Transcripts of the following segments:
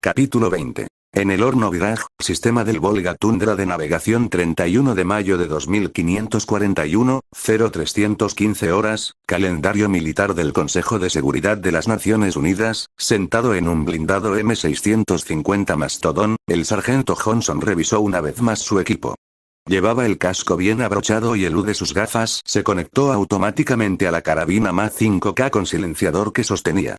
Capítulo 20. En el horno Viraj, sistema del Volga Tundra de navegación 31 de mayo de 2541, 0315 horas, calendario militar del Consejo de Seguridad de las Naciones Unidas, sentado en un blindado M650 Mastodon, el sargento Johnson revisó una vez más su equipo. Llevaba el casco bien abrochado y el U de sus gafas se conectó automáticamente a la carabina MA5K con silenciador que sostenía.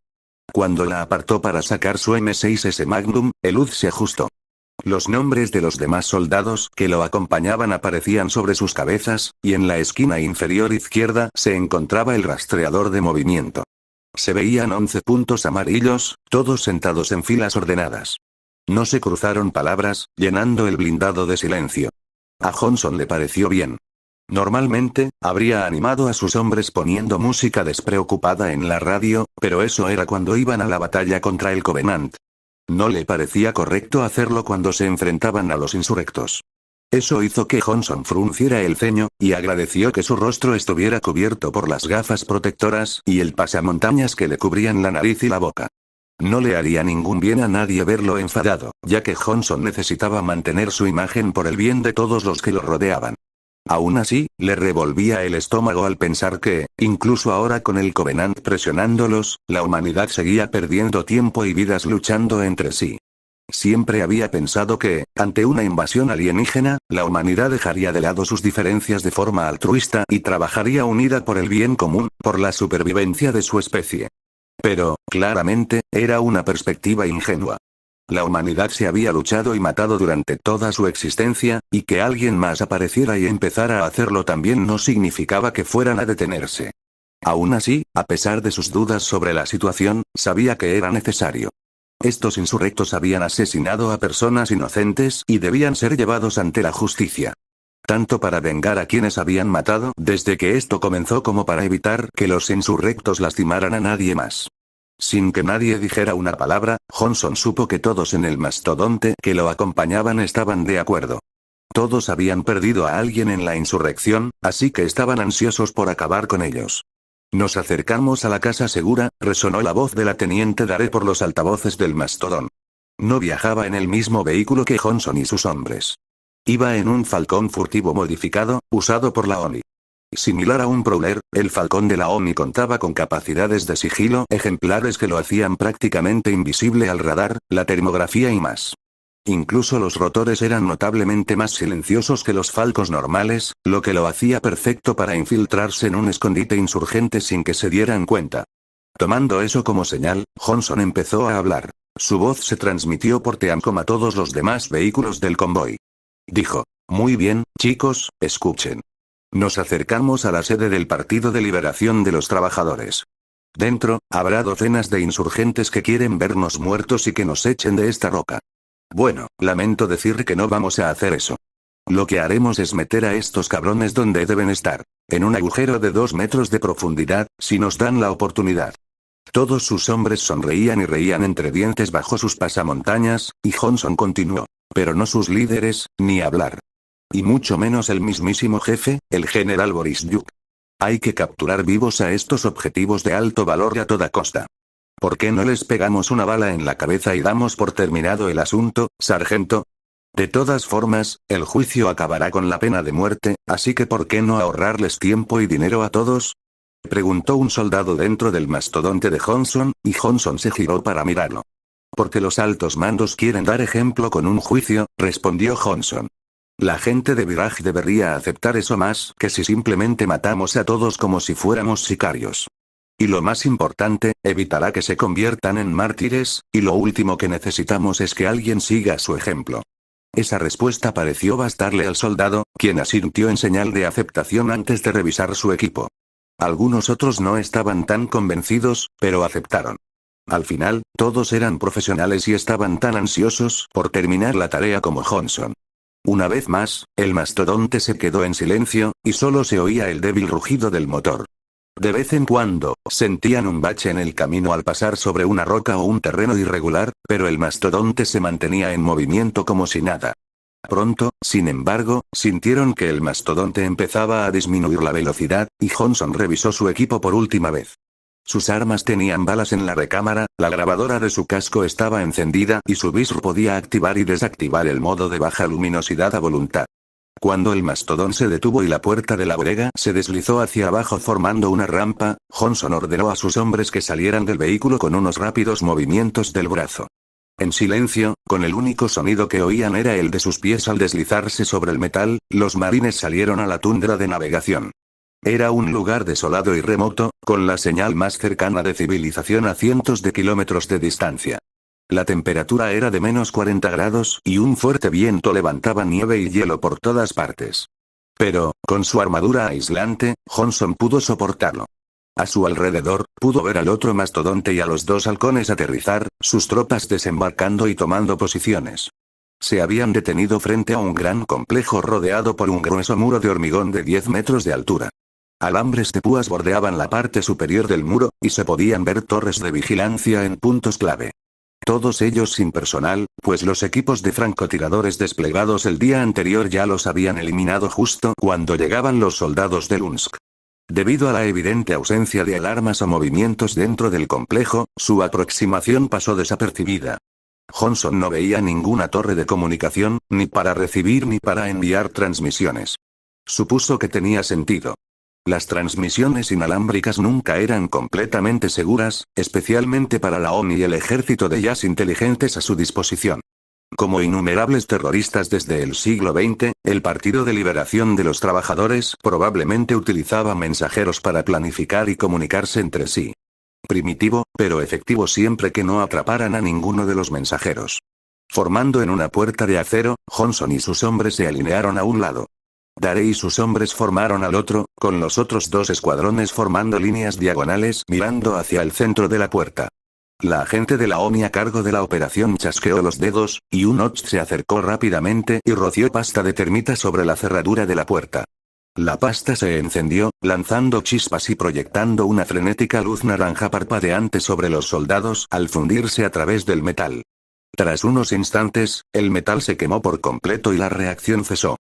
Cuando la apartó para sacar su M6S Magnum, el UZ se ajustó. Los nombres de los demás soldados que lo acompañaban aparecían sobre sus cabezas, y en la esquina inferior izquierda se encontraba el rastreador de movimiento. Se veían 11 puntos amarillos, todos sentados en filas ordenadas. No se cruzaron palabras, llenando el blindado de silencio. A Johnson le pareció bien. Normalmente, habría animado a sus hombres poniendo música despreocupada en la radio, pero eso era cuando iban a la batalla contra el Covenant. No le parecía correcto hacerlo cuando se enfrentaban a los insurrectos. Eso hizo que Johnson frunciera el ceño, y agradeció que su rostro estuviera cubierto por las gafas protectoras y el pasamontañas que le cubrían la nariz y la boca. No le haría ningún bien a nadie verlo enfadado, ya que Johnson necesitaba mantener su imagen por el bien de todos los que lo rodeaban. Aún así, le revolvía el estómago al pensar que, incluso ahora con el Covenant presionándolos, la humanidad seguía perdiendo tiempo y vidas luchando entre sí. Siempre había pensado que, ante una invasión alienígena, la humanidad dejaría de lado sus diferencias de forma altruista y trabajaría unida por el bien común, por la supervivencia de su especie. Pero, claramente, era una perspectiva ingenua. La humanidad se había luchado y matado durante toda su existencia, y que alguien más apareciera y empezara a hacerlo también no significaba que fueran a detenerse. Aún así, a pesar de sus dudas sobre la situación, sabía que era necesario. Estos insurrectos habían asesinado a personas inocentes y debían ser llevados ante la justicia. Tanto para vengar a quienes habían matado desde que esto comenzó como para evitar que los insurrectos lastimaran a nadie más. Sin que nadie dijera una palabra, Johnson supo que todos en el mastodonte que lo acompañaban estaban de acuerdo. Todos habían perdido a alguien en la insurrección, así que estaban ansiosos por acabar con ellos. Nos acercamos a la casa segura, resonó la voz de la teniente Dare por los altavoces del mastodón. No viajaba en el mismo vehículo que Johnson y sus hombres. Iba en un Falcón furtivo modificado, usado por la ONI. Similar a un Prowler, el Falcón de la ONI contaba con capacidades de sigilo ejemplares que lo hacían prácticamente invisible al radar, la termografía y más. Incluso los rotores eran notablemente más silenciosos que los Falcons normales, lo que lo hacía perfecto para infiltrarse en un escondite insurgente sin que se dieran cuenta. Tomando eso como señal, Johnson empezó a hablar. Su voz se transmitió por Teamcom a todos los demás vehículos del convoy. Dijo: «Muy bien, chicos, escuchen. Nos acercamos a la sede del Partido de Liberación de los Trabajadores. Dentro, habrá docenas de insurgentes que quieren vernos muertos y que nos echen de esta roca. Bueno, lamento decir que no vamos a hacer eso. Lo que haremos es meter a estos cabrones donde deben estar, en un agujero de 2 metros de profundidad, si nos dan la oportunidad». Todos sus hombres sonreían y reían entre dientes bajo sus pasamontañas, y Johnson continuó. Pero no sus líderes, ni hablar. Y mucho menos el mismísimo jefe, el general Borisjuk. Hay que capturar vivos a estos objetivos de alto valor a toda costa. ¿Por qué no les pegamos una bala en la cabeza y damos por terminado el asunto, sargento? De todas formas, el juicio acabará con la pena de muerte, así que ¿por qué no ahorrarles tiempo y dinero a todos?, preguntó un soldado dentro del mastodonte de Johnson, y Johnson se giró para mirarlo. Porque los altos mandos quieren dar ejemplo con un juicio, respondió Johnson. La gente de Viraj debería aceptar eso más que si simplemente matamos a todos como si fuéramos sicarios. Y lo más importante, evitará que se conviertan en mártires, y lo último que necesitamos es que alguien siga su ejemplo. Esa respuesta pareció bastarle al soldado, quien asintió en señal de aceptación antes de revisar su equipo. Algunos otros no estaban tan convencidos, pero aceptaron. Al final, todos eran profesionales y estaban tan ansiosos por terminar la tarea como Johnson. Una vez más, el mastodonte se quedó en silencio, y solo se oía el débil rugido del motor. De vez en cuando, sentían un bache en el camino al pasar sobre una roca o un terreno irregular, pero el mastodonte se mantenía en movimiento como si nada. Pronto, sin embargo, sintieron que el mastodonte empezaba a disminuir la velocidad, y Johnson revisó su equipo por última vez. Sus armas tenían balas en la recámara, la grabadora de su casco estaba encendida y su visor podía activar y desactivar el modo de baja luminosidad a voluntad. Cuando el mastodón se detuvo y la puerta de la bodega se deslizó hacia abajo formando una rampa, Johnson ordenó a sus hombres que salieran del vehículo con unos rápidos movimientos del brazo. En silencio, con el único sonido que oían era el de sus pies al deslizarse sobre el metal, los marines salieron a la tundra de navegación. Era un lugar desolado y remoto, con la señal más cercana de civilización a cientos de kilómetros de distancia. La temperatura era de -40 grados y un fuerte viento levantaba nieve y hielo por todas partes. Pero, con su armadura aislante, Johnson pudo soportarlo. A su alrededor, pudo ver al otro mastodonte y a los dos halcones aterrizar, sus tropas desembarcando y tomando posiciones. Se habían detenido frente a un gran complejo rodeado por un grueso muro de hormigón de 10 metros de altura. Alambres de púas bordeaban la parte superior del muro, y se podían ver torres de vigilancia en puntos clave. Todos ellos sin personal, pues los equipos de francotiradores desplegados el día anterior ya los habían eliminado justo cuando llegaban los soldados de Lunsk. Debido a la evidente ausencia de alarmas o movimientos dentro del complejo, su aproximación pasó desapercibida. Johnson no veía ninguna torre de comunicación, ni para recibir ni para enviar transmisiones. Supuso que tenía sentido. Las transmisiones inalámbricas nunca eran completamente seguras, especialmente para la ONU y el ejército de jazz inteligentes a su disposición. Como innumerables terroristas desde el siglo XX, el Partido de Liberación de los Trabajadores probablemente utilizaba mensajeros para planificar y comunicarse entre sí. Primitivo, pero efectivo siempre que no atraparan a ninguno de los mensajeros. Formando en una puerta de acero, Johnson y sus hombres se alinearon a un lado. Dare y sus hombres formaron al otro, con los otros dos escuadrones formando líneas diagonales mirando hacia el centro de la puerta. La agente de la ONI a cargo de la operación chasqueó los dedos, y un Ocht se acercó rápidamente y roció pasta de termita sobre la cerradura de la puerta. La pasta se encendió, lanzando chispas y proyectando una frenética luz naranja parpadeante sobre los soldados al fundirse a través del metal. Tras unos instantes, el metal se quemó por completo y la reacción cesó.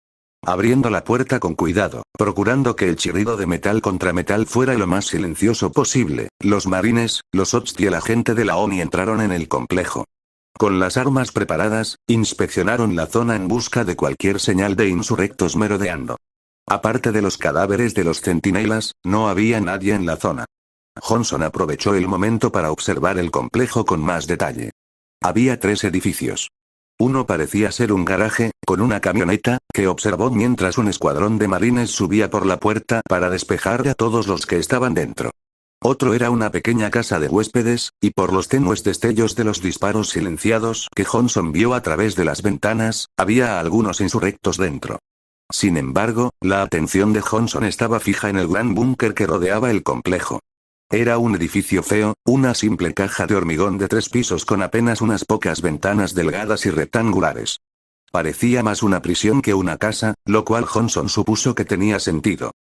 Abriendo la puerta con cuidado, procurando que el chirrido de metal contra metal fuera lo más silencioso posible, los marines, los Ots y el agente de la ONI entraron en el complejo. Con las armas preparadas, inspeccionaron la zona en busca de cualquier señal de insurrectos merodeando. Aparte de los cadáveres de los centinelas, no había nadie en la zona. Johnson aprovechó el momento para observar el complejo con más detalle. Había 3 edificios. Uno parecía ser un garaje, con una camioneta, que observó mientras un escuadrón de marines subía por la puerta para despejar a todos los que estaban dentro. Otro era una pequeña casa de huéspedes, y por los tenues destellos de los disparos silenciados que Johnson vio a través de las ventanas, había algunos insurrectos dentro. Sin embargo, la atención de Johnson estaba fija en el gran búnker que rodeaba el complejo. Era un edificio feo, una simple caja de hormigón de 3 pisos con apenas unas pocas ventanas delgadas y rectangulares. Parecía más una prisión que una casa, lo cual Johnson supuso que tenía sentido.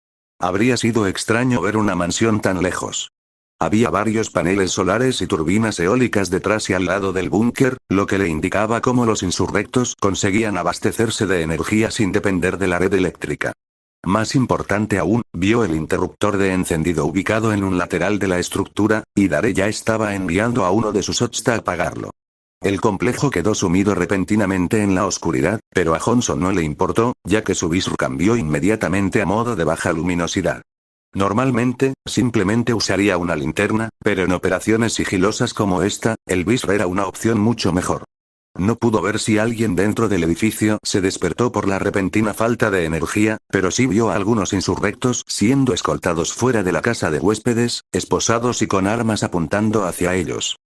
Habría sido extraño ver una mansión tan lejos. Había varios paneles solares y turbinas eólicas detrás y al lado del búnker, lo que le indicaba cómo los insurrectos conseguían abastecerse de energía sin depender de la red eléctrica. Más importante aún, vio el interruptor de encendido ubicado en un lateral de la estructura, y Dare ya estaba enviando a uno de sus Ots a apagarlo. El complejo quedó sumido repentinamente en la oscuridad, pero a Johnson no le importó, ya que su visor cambió inmediatamente a modo de baja luminosidad. Normalmente, simplemente usaría una linterna, pero en operaciones sigilosas como esta, el visor era una opción mucho mejor. No pudo ver si alguien dentro del edificio se despertó por la repentina falta de energía, pero sí vio a algunos insurrectos siendo escoltados fuera de la casa de huéspedes, esposados y con armas apuntando hacia ellos.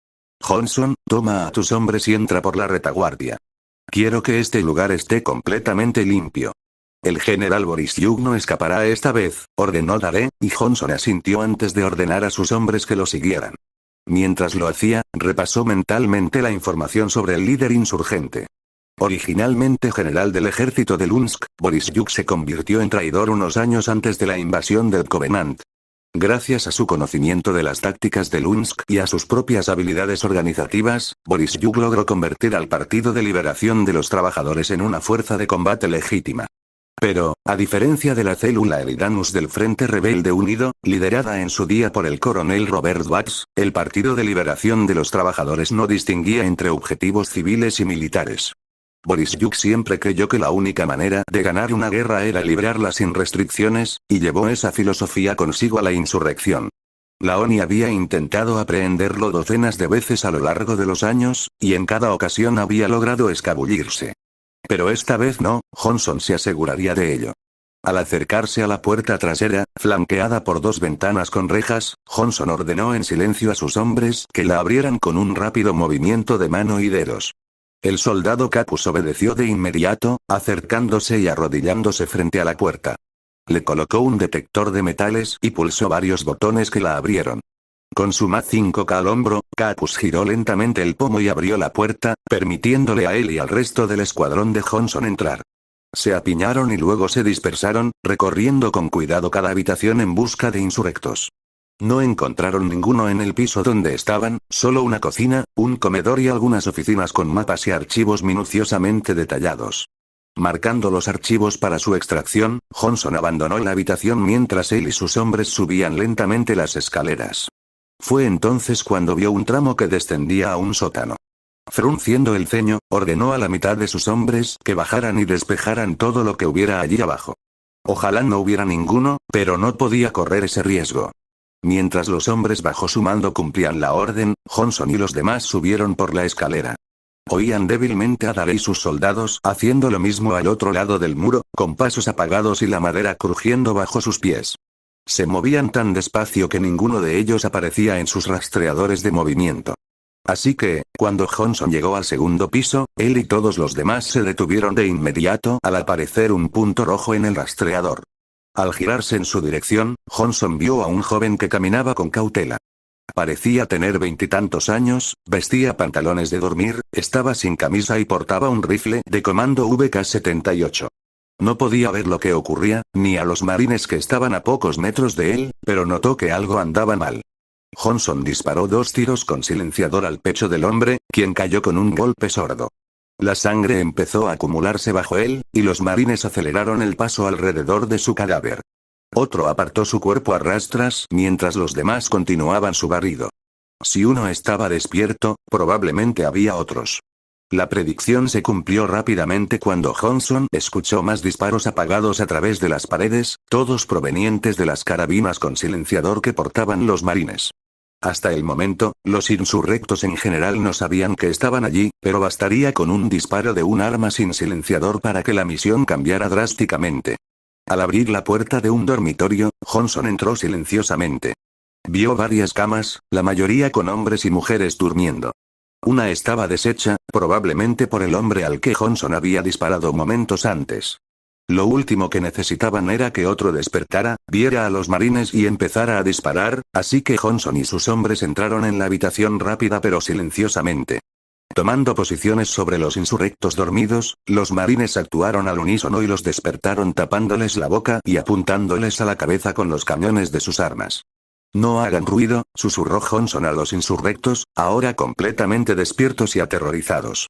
Johnson, toma a tus hombres y entra por la retaguardia. Quiero que este lugar esté completamente limpio. El general Borysiuk no escapará esta vez, ordenó Dare, y Johnson asintió antes de ordenar a sus hombres que lo siguieran. Mientras lo hacía, repasó mentalmente la información sobre el líder insurgente. Originalmente general del ejército de Lunsk, Borysiuk se convirtió en traidor unos años antes de la invasión del Covenant. Gracias a su conocimiento de las tácticas de Lunsk y a sus propias habilidades organizativas, Borysiuk logró convertir al Partido de Liberación de los Trabajadores en una fuerza de combate legítima. Pero, a diferencia de la célula Eridanus del Frente Rebelde Unido, liderada en su día por el coronel Robert Bax, el Partido de Liberación de los Trabajadores no distinguía entre objetivos civiles y militares. Borisyuk siempre creyó que la única manera de ganar una guerra era librarla sin restricciones, y llevó esa filosofía consigo a la insurrección. La ONI había intentado aprehenderlo docenas de veces a lo largo de los años, y en cada ocasión había logrado escabullirse. Pero esta vez no, Johnson se aseguraría de ello. Al acercarse a la puerta trasera, flanqueada por dos ventanas con rejas, Johnson ordenó en silencio a sus hombres que la abrieran con un rápido movimiento de mano y dedos. El soldado Capus obedeció de inmediato, acercándose y arrodillándose frente a la puerta. Le colocó un detector de metales y pulsó varios botones que la abrieron. Con su Mach 5K al hombro, Capus giró lentamente el pomo y abrió la puerta, permitiéndole a él y al resto del escuadrón de Johnson entrar. Se apiñaron y luego se dispersaron, recorriendo con cuidado cada habitación en busca de insurrectos. No encontraron ninguno en el piso donde estaban, solo una cocina, un comedor y algunas oficinas con mapas y archivos minuciosamente detallados. Marcando los archivos para su extracción, Johnson abandonó la habitación mientras él y sus hombres subían lentamente las escaleras. Fue entonces cuando vio un tramo que descendía a un sótano. Frunciendo el ceño, ordenó a la mitad de sus hombres que bajaran y despejaran todo lo que hubiera allí abajo. Ojalá no hubiera ninguno, pero no podía correr ese riesgo. Mientras los hombres bajo su mando cumplían la orden, Johnson y los demás subieron por la escalera. Oían débilmente a Dare y sus soldados haciendo lo mismo al otro lado del muro, con pasos apagados y la madera crujiendo bajo sus pies. Se movían tan despacio que ninguno de ellos aparecía en sus rastreadores de movimiento. Así que, cuando Johnson llegó al segundo piso, él y todos los demás se detuvieron de inmediato al aparecer un punto rojo en el rastreador. Al girarse en su dirección, Johnson vio a un joven que caminaba con cautela. Parecía tener 20 y tantos años, vestía pantalones de dormir, estaba sin camisa y portaba un rifle de comando VK-78. No podía ver lo que ocurría, ni a los marines que estaban a pocos metros de él, pero notó que algo andaba mal. Johnson disparó 2 tiros con silenciador al pecho del hombre, quien cayó con un golpe sordo. La sangre empezó a acumularse bajo él, y los marines aceleraron el paso alrededor de su cadáver. Otro apartó su cuerpo a rastras mientras los demás continuaban su barrido. Si uno estaba despierto, probablemente había otros. La predicción se cumplió rápidamente cuando Johnson escuchó más disparos apagados a través de las paredes, todos provenientes de las carabinas con silenciador que portaban los marines. Hasta el momento, los insurrectos en general no sabían que estaban allí, pero bastaría con un disparo de un arma sin silenciador para que la misión cambiara drásticamente. Al abrir la puerta de un dormitorio, Johnson entró silenciosamente. Vio varias camas, la mayoría con hombres y mujeres durmiendo. Una estaba deshecha, probablemente por el hombre al que Johnson había disparado momentos antes. Lo último que necesitaban era que otro despertara, viera a los marines y empezara a disparar, así que Johnson y sus hombres entraron en la habitación rápida pero silenciosamente. Tomando posiciones sobre los insurrectos dormidos, los marines actuaron al unísono y los despertaron tapándoles la boca y apuntándoles a la cabeza con los cañones de sus armas. No hagan ruido, susurró Johnson a los insurrectos, ahora completamente despiertos y aterrorizados.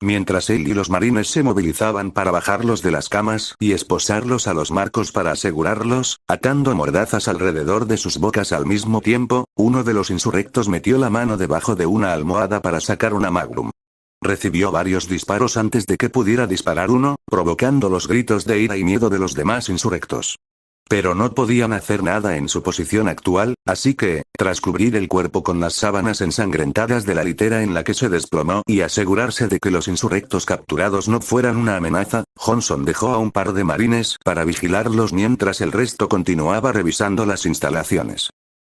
Mientras él y los marines se movilizaban para bajarlos de las camas y esposarlos a los marcos para asegurarlos, atando mordazas alrededor de sus bocas al mismo tiempo, uno de los insurrectos metió la mano debajo de una almohada para sacar una Magnum. Recibió varios disparos antes de que pudiera disparar uno, provocando los gritos de ira y miedo de los demás insurrectos. Pero no podían hacer nada en su posición actual, así que, tras cubrir el cuerpo con las sábanas ensangrentadas de la litera en la que se desplomó y asegurarse de que los insurrectos capturados no fueran una amenaza, Johnson dejó a un par de marines para vigilarlos mientras el resto continuaba revisando las instalaciones.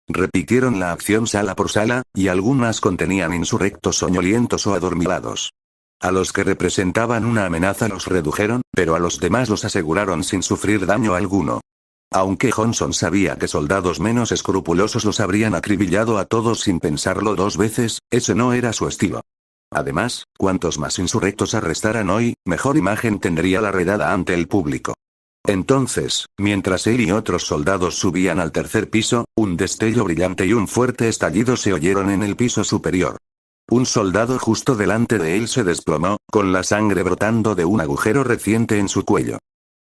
Repitieron la acción sala por sala, y algunas contenían insurrectos soñolientos o adormilados. A los que representaban una amenaza los redujeron, pero a los demás los aseguraron sin sufrir daño alguno. Aunque Johnson sabía que soldados menos escrupulosos los habrían acribillado a todos sin pensarlo 2 veces, ese no era su estilo. Además, cuantos más insurrectos arrestaran hoy, mejor imagen tendría la redada ante el público. Entonces, mientras él y otros soldados subían al tercer piso, un destello brillante y un fuerte estallido se oyeron en el piso superior. Un soldado justo delante de él se desplomó, con la sangre brotando de un agujero reciente en su cuello.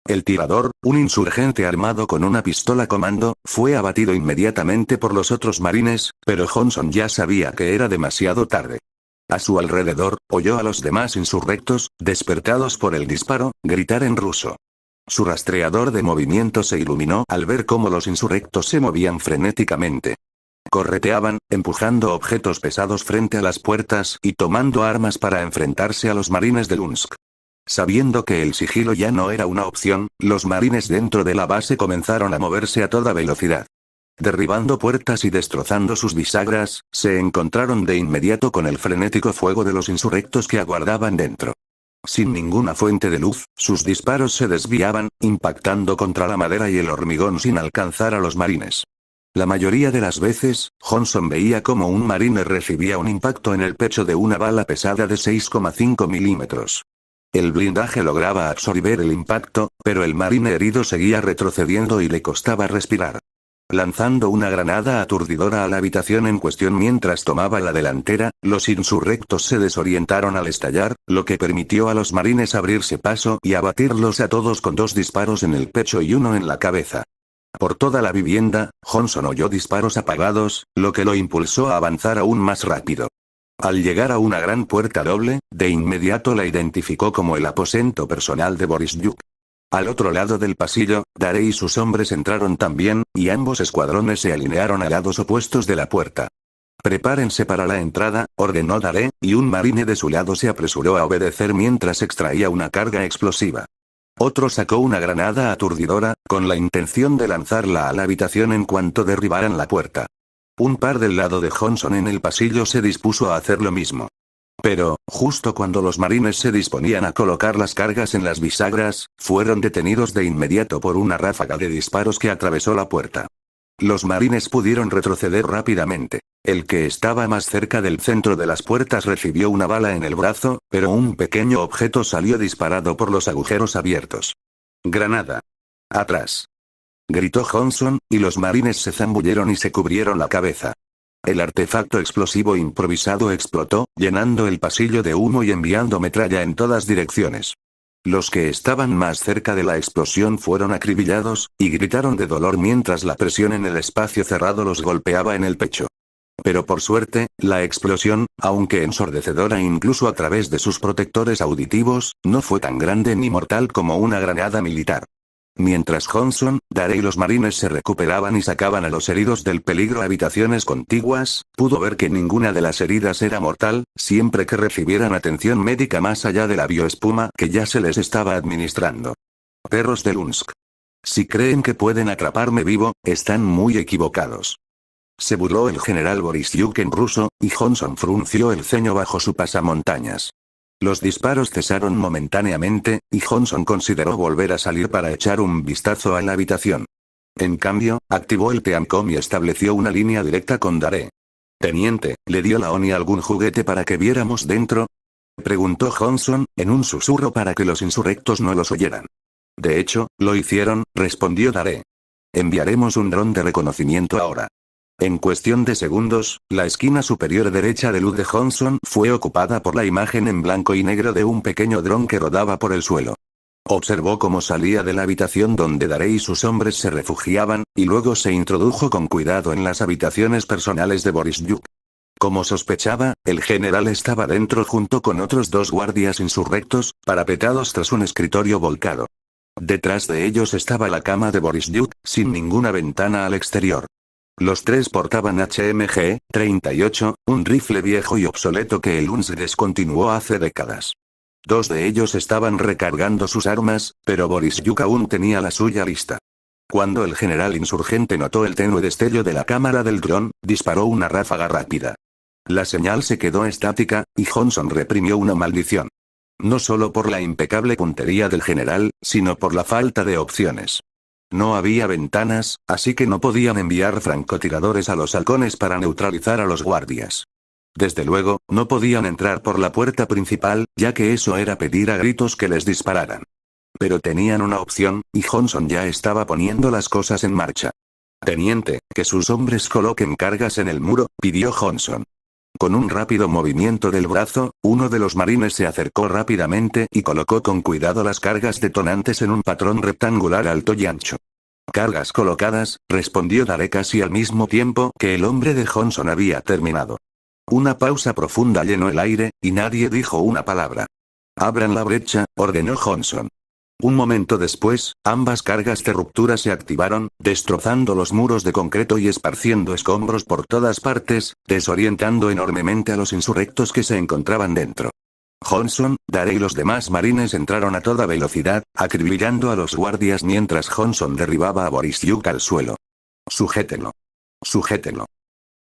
El tirador, un insurgente armado con una pistola comando, fue abatido inmediatamente por los otros marines, pero Johnson ya sabía que era demasiado tarde. A su alrededor, oyó a los demás insurrectos, despertados por el disparo, gritar en ruso. Su rastreador de movimiento se iluminó al ver cómo los insurrectos se movían frenéticamente. Correteaban, empujando objetos pesados frente a las puertas y tomando armas para enfrentarse a los marines de Lunsk. Sabiendo que el sigilo ya no era una opción, los marines dentro de la base comenzaron a moverse a toda velocidad. Derribando puertas y destrozando sus bisagras, se encontraron de inmediato con el frenético fuego de los insurrectos que aguardaban dentro. Sin ninguna fuente de luz, sus disparos se desviaban, impactando contra la madera y el hormigón sin alcanzar a los marines. La mayoría de las veces, Johnson veía como un marine recibía un impacto en el pecho de una bala pesada de 6,5 milímetros. El blindaje lograba absorber el impacto, pero el marine herido seguía retrocediendo y le costaba respirar. Lanzando una granada aturdidora a la habitación en cuestión mientras tomaba la delantera, los insurrectos se desorientaron al estallar, lo que permitió a los marines abrirse paso y abatirlos a todos con 2 disparos en el pecho y 1 en la cabeza. Por toda la vivienda, Johnson oyó disparos apagados, lo que lo impulsó a avanzar aún más rápido. Al llegar a una gran puerta doble, de inmediato la identificó como el aposento personal de Borysyuk. Al otro lado del pasillo, Dare y sus hombres entraron también, y ambos escuadrones se alinearon a lados opuestos de la puerta. «Prepárense para la entrada», ordenó Dare, y un marine de su lado se apresuró a obedecer mientras extraía una carga explosiva. Otro sacó una granada aturdidora, con la intención de lanzarla a la habitación en cuanto derribaran la puerta. Un par del lado de Johnson en el pasillo se dispuso a hacer lo mismo. Pero, justo cuando los marines se disponían a colocar las cargas en las bisagras, fueron detenidos de inmediato por una ráfaga de disparos que atravesó la puerta. Los marines pudieron retroceder rápidamente. El que estaba más cerca del centro de las puertas recibió una bala en el brazo, pero un pequeño objeto salió disparado por los agujeros abiertos. «Granada. Atrás», gritó Johnson, y los marines se zambulleron y se cubrieron la cabeza. El artefacto explosivo improvisado explotó, llenando el pasillo de humo y enviando metralla en todas direcciones. Los que estaban más cerca de la explosión fueron acribillados, y gritaron de dolor mientras la presión en el espacio cerrado los golpeaba en el pecho. Pero por suerte, la explosión, aunque ensordecedora incluso a través de sus protectores auditivos, no fue tan grande ni mortal como una granada militar. Mientras Johnson, Dare y los marines se recuperaban y sacaban a los heridos del peligro a habitaciones contiguas, pudo ver que ninguna de las heridas era mortal, siempre que recibieran atención médica más allá de la bioespuma que ya se les estaba administrando. Perros de Lunsk. Si creen que pueden atraparme vivo, están muy equivocados. Se burló el general Borysyuk en ruso, y Johnson frunció el ceño bajo su pasamontañas. Los disparos cesaron momentáneamente, y Johnson consideró volver a salir para echar un vistazo a la habitación. En cambio, activó el Teamcom y estableció una línea directa con Dare. «Teniente, ¿le dio la ONI algún juguete para que viéramos dentro?», preguntó Johnson, en un susurro para que los insurrectos no los oyeran. «De hecho, lo hicieron», respondió Dare. «Enviaremos un dron de reconocimiento ahora». En cuestión de segundos, la esquina superior derecha de luz de Johnson fue ocupada por la imagen en blanco y negro de un pequeño dron que rodaba por el suelo. Observó cómo salía de la habitación donde Dare y sus hombres se refugiaban, y luego se introdujo con cuidado en las habitaciones personales de Borysyuk. Como sospechaba, el general estaba dentro junto con otros 2 guardias insurrectos, parapetados tras un escritorio volcado. Detrás de ellos estaba la cama de Borysyuk, sin ninguna ventana al exterior. Los 3 portaban HMG-38, un rifle viejo y obsoleto que el UNS descontinuó hace décadas. 2 de ellos estaban recargando sus armas, pero Borysyuk aún tenía la suya lista. Cuando el general insurgente notó el tenue destello de la cámara del dron, disparó una ráfaga rápida. La señal se quedó estática, y Johnson reprimió una maldición. No solo por la impecable puntería del general, sino por la falta de opciones. No había ventanas, así que no podían enviar francotiradores a los halcones para neutralizar a los guardias. Desde luego, no podían entrar por la puerta principal, ya que eso era pedir a gritos que les dispararan. Pero tenían una opción, y Johnson ya estaba poniendo las cosas en marcha. «Teniente, que sus hombres coloquen cargas en el muro», pidió Johnson. Con un rápido movimiento del brazo, uno de los marines se acercó rápidamente y colocó con cuidado las cargas detonantes en un patrón rectangular alto y ancho. «Cargas colocadas», respondió Daré casi al mismo tiempo que el hombre de Johnson había terminado. Una pausa profunda llenó el aire, y nadie dijo una palabra. «Abran la brecha», ordenó Johnson. Un momento después, ambas cargas de ruptura se activaron, destrozando los muros de concreto y esparciendo escombros por todas partes, desorientando enormemente a los insurrectos que se encontraban dentro. Johnson, Daré y los demás marines entraron a toda velocidad, acribillando a los guardias mientras Johnson derribaba a Borysiuk al suelo. «Sujétenlo. Sujétenlo»,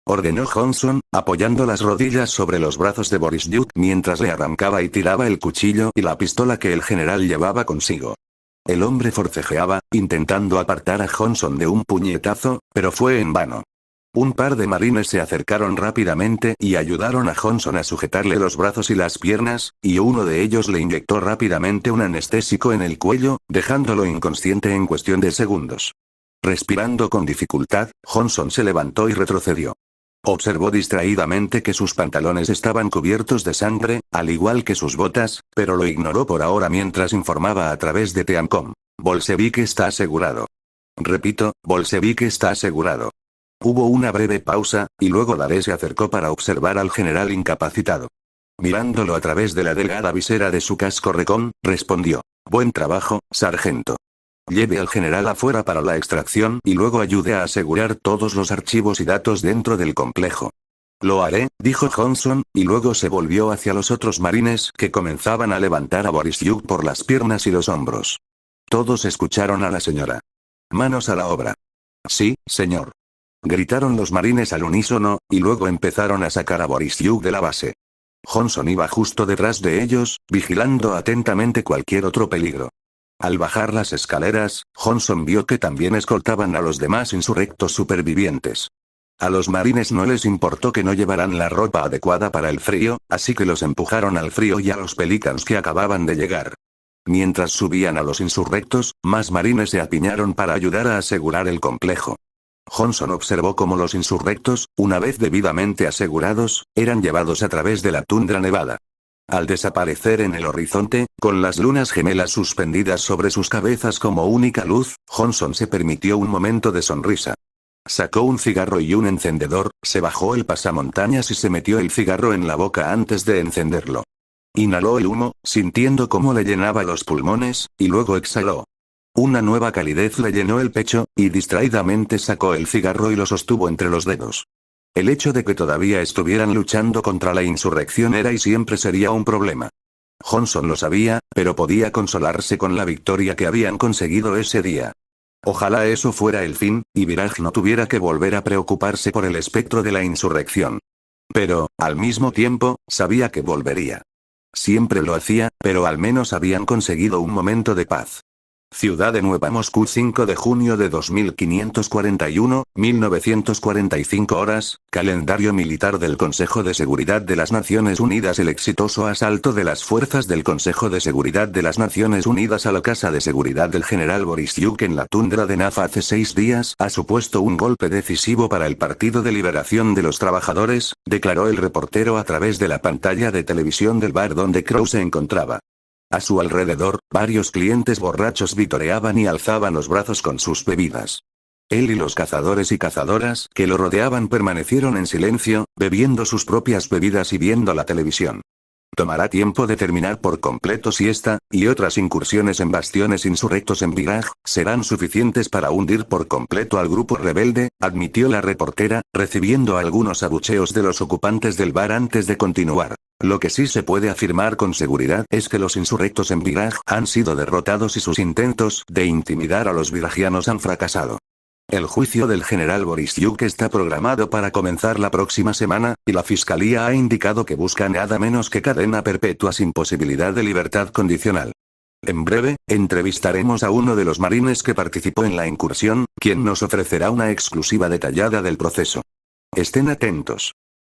ordenó Johnson, apoyando las rodillas sobre los brazos de Borysiuk mientras le arrancaba y tiraba el cuchillo y la pistola que el general llevaba consigo. El hombre forcejeaba, intentando apartar a Johnson de un puñetazo, pero fue en vano. Un par de marines se acercaron rápidamente y ayudaron a Johnson a sujetarle los brazos y las piernas, y uno de ellos le inyectó rápidamente un anestésico en el cuello, dejándolo inconsciente en cuestión de segundos. Respirando con dificultad, Johnson se levantó y retrocedió. Observó distraídamente que sus pantalones estaban cubiertos de sangre, al igual que sus botas, pero lo ignoró por ahora mientras informaba a través de Teamcom. «Bolchevique está asegurado. Repito, Bolchevique está asegurado». Hubo una breve pausa, y luego Daré se acercó para observar al general incapacitado. Mirándolo a través de la delgada visera de su casco recon, respondió: «Buen trabajo, sargento. Lleve al general afuera para la extracción y luego ayude a asegurar todos los archivos y datos dentro del complejo». «Lo haré», dijo Johnson, y luego se volvió hacia los otros marines que comenzaban a levantar a Borysiuk por las piernas y los hombros. Todos escucharon a la señora. «Manos a la obra». «Sí, señor», gritaron los marines al unísono, y luego empezaron a sacar a Borysiuk de la base. Johnson iba justo detrás de ellos, vigilando atentamente cualquier otro peligro. Al bajar las escaleras, Johnson vio que también escoltaban a los demás insurrectos supervivientes. A los marines no les importó que no llevaran la ropa adecuada para el frío, así que los empujaron al frío y a los pelicans que acababan de llegar. Mientras subían a los insurrectos, más marines se apiñaron para ayudar a asegurar el complejo. Johnson observó cómo los insurrectos, una vez debidamente asegurados, eran llevados a través de la tundra nevada. Al desaparecer en el horizonte, con las lunas gemelas suspendidas sobre sus cabezas como única luz, Johnson se permitió un momento de sonrisa. Sacó un cigarro y un encendedor, se bajó el pasamontañas y se metió el cigarro en la boca antes de encenderlo. Inhaló el humo, sintiendo cómo le llenaba los pulmones, y luego exhaló. Una nueva calidez le llenó el pecho, y distraídamente sacó el cigarro y lo sostuvo entre los dedos. El hecho de que todavía estuvieran luchando contra la insurrección era y siempre sería un problema. Johnson lo sabía, pero podía consolarse con la victoria que habían conseguido ese día. Ojalá eso fuera el fin, y Viraj no tuviera que volver a preocuparse por el espectro de la insurrección. Pero, al mismo tiempo, sabía que volvería. Siempre lo hacía, pero al menos habían conseguido un momento de paz. Ciudad de Nueva Moscú, 5 de junio de 2541, 1945 horas, calendario militar del Consejo de Seguridad de las Naciones Unidas. El exitoso asalto de las fuerzas del Consejo de Seguridad de las Naciones Unidas a la casa de seguridad del general Borysiuk en la tundra de Naf hace 6 días ha supuesto un golpe decisivo para el Partido de Liberación de los Trabajadores, declaró el reportero a través de la pantalla de televisión del bar donde Crow se encontraba. A su alrededor, varios clientes borrachos vitoreaban y alzaban los brazos con sus bebidas. Él y los cazadores y cazadoras que lo rodeaban permanecieron en silencio, bebiendo sus propias bebidas y viendo la televisión. Tomará tiempo determinar por completo si esta, y otras incursiones en bastiones insurrectos en Viraj, serán suficientes para hundir por completo al grupo rebelde, admitió la reportera, recibiendo algunos abucheos de los ocupantes del bar antes de continuar. Lo que sí se puede afirmar con seguridad es que los insurrectos en Viraj han sido derrotados y sus intentos de intimidar a los virajianos han fracasado. El juicio del general Borysiuk está programado para comenzar la próxima semana, y la fiscalía ha indicado que busca nada menos que cadena perpetua sin posibilidad de libertad condicional. En breve, entrevistaremos a uno de los marines que participó en la incursión, quien nos ofrecerá una exclusiva detallada del proceso. Estén atentos.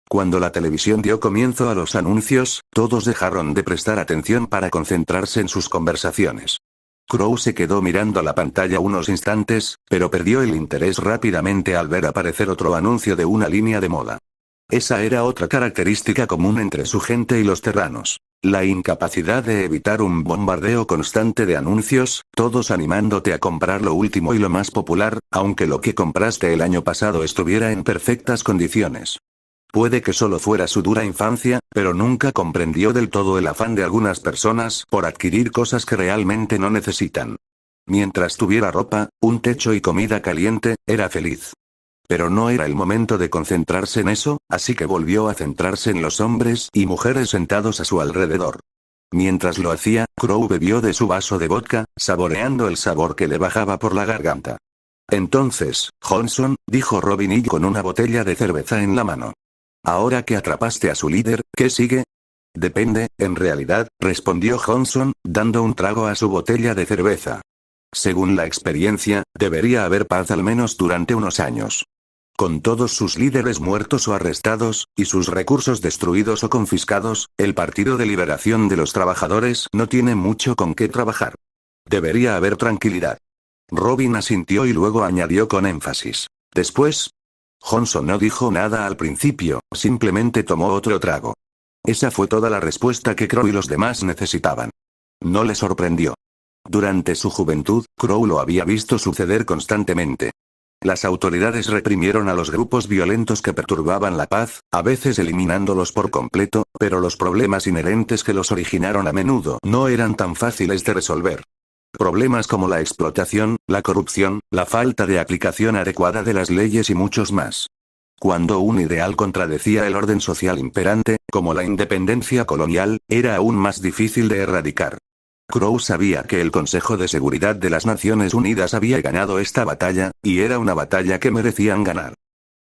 Cuando la televisión dio comienzo a los anuncios, todos dejaron de prestar atención para concentrarse en sus conversaciones. Crow se quedó mirando la pantalla unos instantes, pero perdió el interés rápidamente al ver aparecer otro anuncio de una línea de moda. Esa era otra característica común entre su gente y los terranos. La incapacidad de evitar un bombardeo constante de anuncios, todos animándote a comprar lo último y lo más popular, aunque lo que compraste el año pasado estuviera en perfectas condiciones. Puede que solo fuera su dura infancia, pero nunca comprendió del todo el afán de algunas personas por adquirir cosas que realmente no necesitan. Mientras tuviera ropa, un techo y comida caliente, era feliz. Pero no era el momento de concentrarse en eso, así que volvió a centrarse en los hombres y mujeres sentados a su alrededor. Mientras lo hacía, Crow bebió de su vaso de vodka, saboreando el sabor que le bajaba por la garganta. Entonces, Johnson, dijo Robin Hill con una botella de cerveza en la mano. Ahora que atrapaste a su líder, ¿qué sigue? Depende, en realidad, respondió Johnson, dando un trago a su botella de cerveza. Según la experiencia, debería haber paz al menos durante unos años. Con todos sus líderes muertos o arrestados, y sus recursos destruidos o confiscados, el Partido de Liberación de los Trabajadores no tiene mucho con qué trabajar. Debería haber tranquilidad. Robin asintió y luego añadió con énfasis. Después. Johnson no dijo nada al principio, simplemente tomó otro trago. Esa fue toda la respuesta que Crow y los demás necesitaban. No le sorprendió. Durante su juventud, Crow lo había visto suceder constantemente. Las autoridades reprimieron a los grupos violentos que perturbaban la paz, a veces eliminándolos por completo, pero los problemas inherentes que los originaron a menudo no eran tan fáciles de resolver. Problemas como la explotación, la corrupción, la falta de aplicación adecuada de las leyes y muchos más. Cuando un ideal contradecía el orden social imperante, como la independencia colonial, era aún más difícil de erradicar. Crow sabía que el Consejo de Seguridad de las Naciones Unidas había ganado esta batalla, y era una batalla que merecían ganar.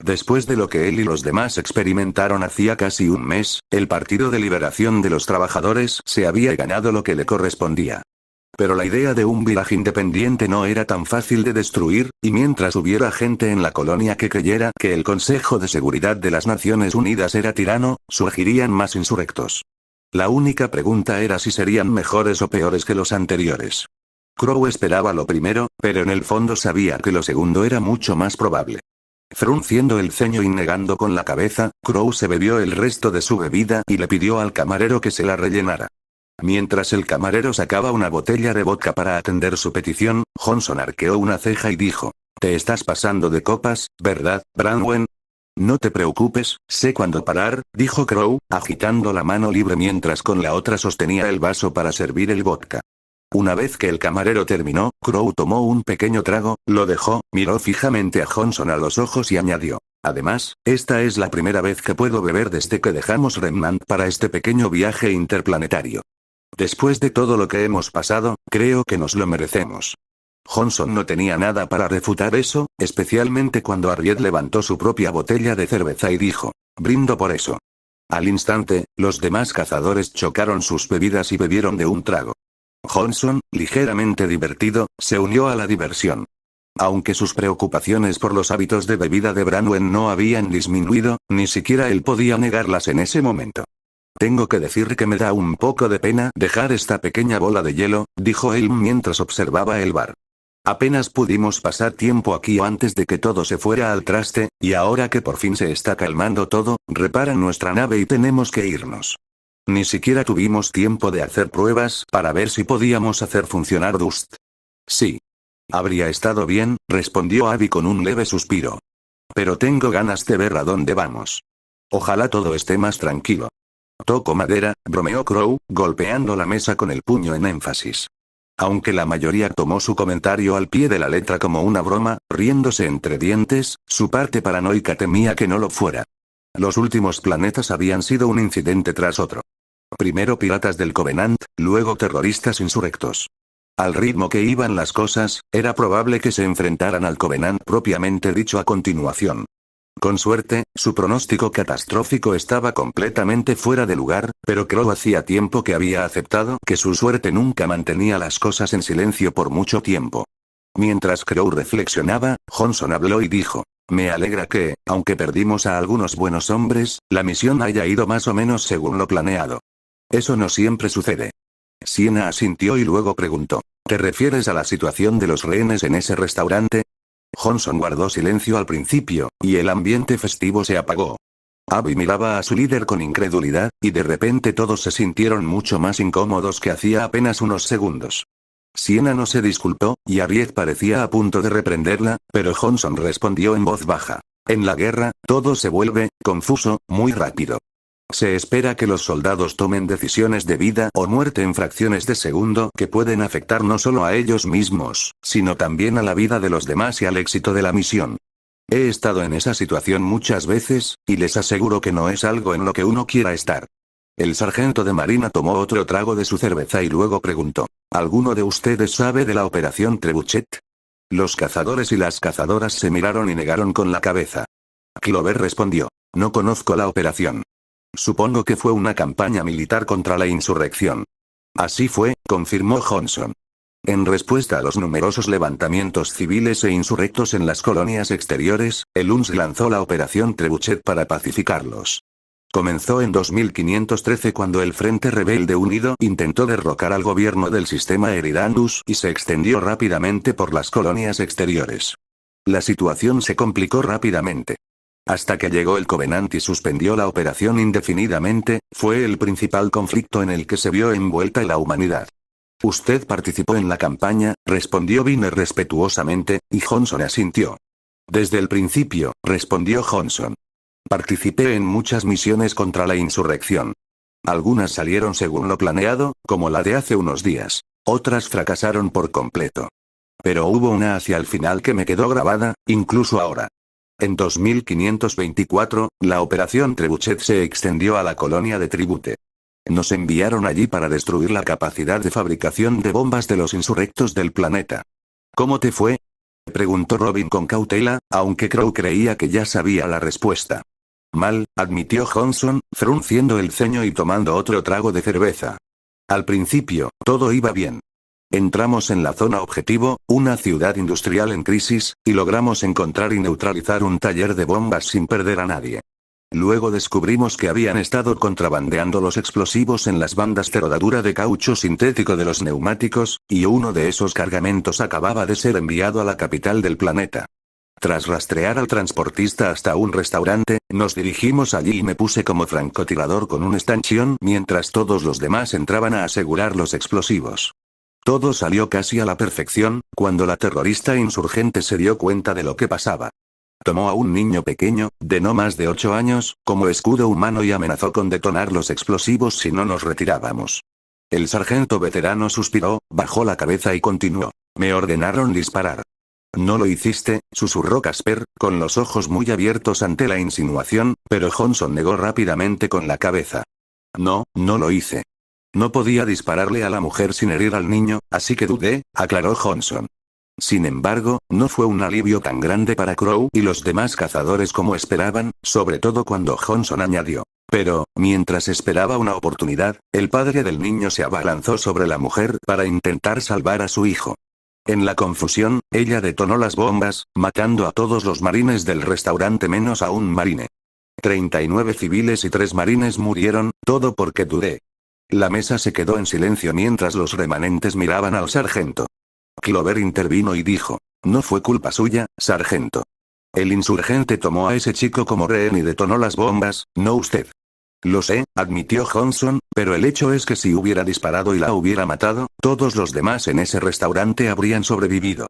Después de lo que él y los demás experimentaron hacía casi un mes, el Partido de Liberación de los Trabajadores se había ganado lo que le correspondía. Pero la idea de un village independiente no era tan fácil de destruir, y mientras hubiera gente en la colonia que creyera que el Consejo de Seguridad de las Naciones Unidas era tirano, surgirían más insurrectos. La única pregunta era si serían mejores o peores que los anteriores. Crow esperaba lo primero, pero en el fondo sabía que lo segundo era mucho más probable. Frunciendo el ceño y negando con la cabeza, Crow se bebió el resto de su bebida y le pidió al camarero que se la rellenara. Mientras el camarero sacaba una botella de vodka para atender su petición, Johnson arqueó una ceja y dijo: «Te estás pasando de copas, ¿verdad, Branwen?» «No te preocupes, sé cuándo parar», dijo Crow, agitando la mano libre mientras con la otra sostenía el vaso para servir el vodka. Una vez que el camarero terminó, Crow tomó un pequeño trago, lo dejó, miró fijamente a Johnson a los ojos y añadió: «Además, esta es la primera vez que puedo beber desde que dejamos Remnant para este pequeño viaje interplanetario. Después de todo lo que hemos pasado, creo que nos lo merecemos». Johnson no tenía nada para refutar eso, especialmente cuando Harriet levantó su propia botella de cerveza y dijo: «Brindo por eso». Al instante, los demás cazadores chocaron sus bebidas y bebieron de un trago. Johnson, ligeramente divertido, se unió a la diversión. Aunque sus preocupaciones por los hábitos de bebida de Branwen no habían disminuido, ni siquiera él podía negarlas en ese momento. «Tengo que decir que me da un poco de pena dejar esta pequeña bola de hielo», dijo él mientras observaba el bar. «Apenas pudimos pasar tiempo aquí antes de que todo se fuera al traste, y ahora que por fin se está calmando todo, reparan nuestra nave y tenemos que irnos. Ni siquiera tuvimos tiempo de hacer pruebas para ver si podíamos hacer funcionar Dust». «Sí. Habría estado bien», respondió Abby con un leve suspiro. «Pero tengo ganas de ver a dónde vamos. Ojalá todo esté más tranquilo». «Toco madera», bromeó Crow, golpeando la mesa con el puño en énfasis. Aunque la mayoría tomó su comentario al pie de la letra como una broma, riéndose entre dientes, su parte paranoica temía que no lo fuera. Los últimos planetas habían sido un incidente tras otro. Primero piratas del Covenant, luego terroristas insurrectos. Al ritmo que iban las cosas, era probable que se enfrentaran al Covenant propiamente dicho a continuación. Con suerte, su pronóstico catastrófico estaba completamente fuera de lugar, pero Crow hacía tiempo que había aceptado que su suerte nunca mantenía las cosas en silencio por mucho tiempo. Mientras Crow reflexionaba, Johnson habló y dijo: «Me alegra que, aunque perdimos a algunos buenos hombres, la misión haya ido más o menos según lo planeado. Eso no siempre sucede». Siena asintió y luego preguntó: «¿Te refieres a la situación de los rehenes en ese restaurante?» Johnson guardó silencio al principio, y el ambiente festivo se apagó. Abby miraba a su líder con incredulidad, y de repente todos se sintieron mucho más incómodos que hacía apenas unos segundos. Sienna no se disculpó, y Harriet parecía a punto de reprenderla, pero Johnson respondió en voz baja. En la guerra, todo se vuelve confuso, muy rápido. Se espera que los soldados tomen decisiones de vida o muerte en fracciones de segundo que pueden afectar no solo a ellos mismos, sino también a la vida de los demás y al éxito de la misión. He estado en esa situación muchas veces, y les aseguro que no es algo en lo que uno quiera estar. El sargento de marina tomó otro trago de su cerveza y luego preguntó, ¿alguno de ustedes sabe de la operación Trebuchet? Los cazadores y las cazadoras se miraron y negaron con la cabeza. Clover respondió, no conozco la operación. Supongo que fue una campaña militar contra la insurrección. Así fue, confirmó Johnson. En respuesta a los numerosos levantamientos civiles e insurrectos en las colonias exteriores, el UNS lanzó la operación Trebuchet para pacificarlos. Comenzó en 2513 cuando el Frente Rebelde Unido intentó derrocar al gobierno del sistema Eridandus y se extendió rápidamente por las colonias exteriores. La situación se complicó rápidamente. Hasta que llegó el Covenant y suspendió la operación indefinidamente, fue el principal conflicto en el que se vio envuelta la humanidad. «Usted participó en la campaña», respondió Viner respetuosamente, y Johnson asintió. «Desde el principio», respondió Johnson. «Participé en muchas misiones contra la insurrección. Algunas salieron según lo planeado, como la de hace unos días. Otras fracasaron por completo. Pero hubo una hacia el final que me quedó grabada, incluso ahora. En 2524, la operación Trebuchet se extendió a la colonia de Tribute. Nos enviaron allí para destruir la capacidad de fabricación de bombas de los insurrectos del planeta». «¿Cómo te fue?», preguntó Robin con cautela, aunque Crow creía que ya sabía la respuesta. «Mal», admitió Johnson, frunciendo el ceño y tomando otro trago de cerveza. «Al principio, todo iba bien. Entramos en la zona objetivo, una ciudad industrial en crisis, y logramos encontrar y neutralizar un taller de bombas sin perder a nadie. Luego descubrimos que habían estado contrabandeando los explosivos en las bandas de rodadura de caucho sintético de los neumáticos, y uno de esos cargamentos acababa de ser enviado a la capital del planeta. Tras rastrear al transportista hasta un restaurante, nos dirigimos allí y me puse como francotirador con un stanchión mientras todos los demás entraban a asegurar los explosivos. Todo salió casi a la perfección, cuando la terrorista insurgente se dio cuenta de lo que pasaba. Tomó a un niño pequeño, de no más de 8 años, como escudo humano y amenazó con detonar los explosivos si no nos retirábamos. El sargento veterano suspiró, bajó la cabeza y continuó. Me ordenaron disparar. «No lo hiciste», susurró Casper, con los ojos muy abiertos ante la insinuación, pero Johnson negó rápidamente con la cabeza. «No, no lo hice. No podía dispararle a la mujer sin herir al niño, así que dudé», aclaró Johnson. Sin embargo, no fue un alivio tan grande para Crow y los demás cazadores como esperaban, sobre todo cuando Johnson añadió. Pero, mientras esperaba una oportunidad, el padre del niño se abalanzó sobre la mujer para intentar salvar a su hijo. En la confusión, ella detonó las bombas, matando a todos los marines del restaurante menos a un marine. 39 civiles y 3 marines murieron, todo porque dudé. La mesa se quedó en silencio mientras los remanentes miraban al sargento. Clover intervino y dijo, «No fue culpa suya, sargento. El insurgente tomó a ese chico como rehén y detonó las bombas, no usted». «Lo sé», admitió Johnson, «pero el hecho es que si hubiera disparado y la hubiera matado, todos los demás en ese restaurante habrían sobrevivido».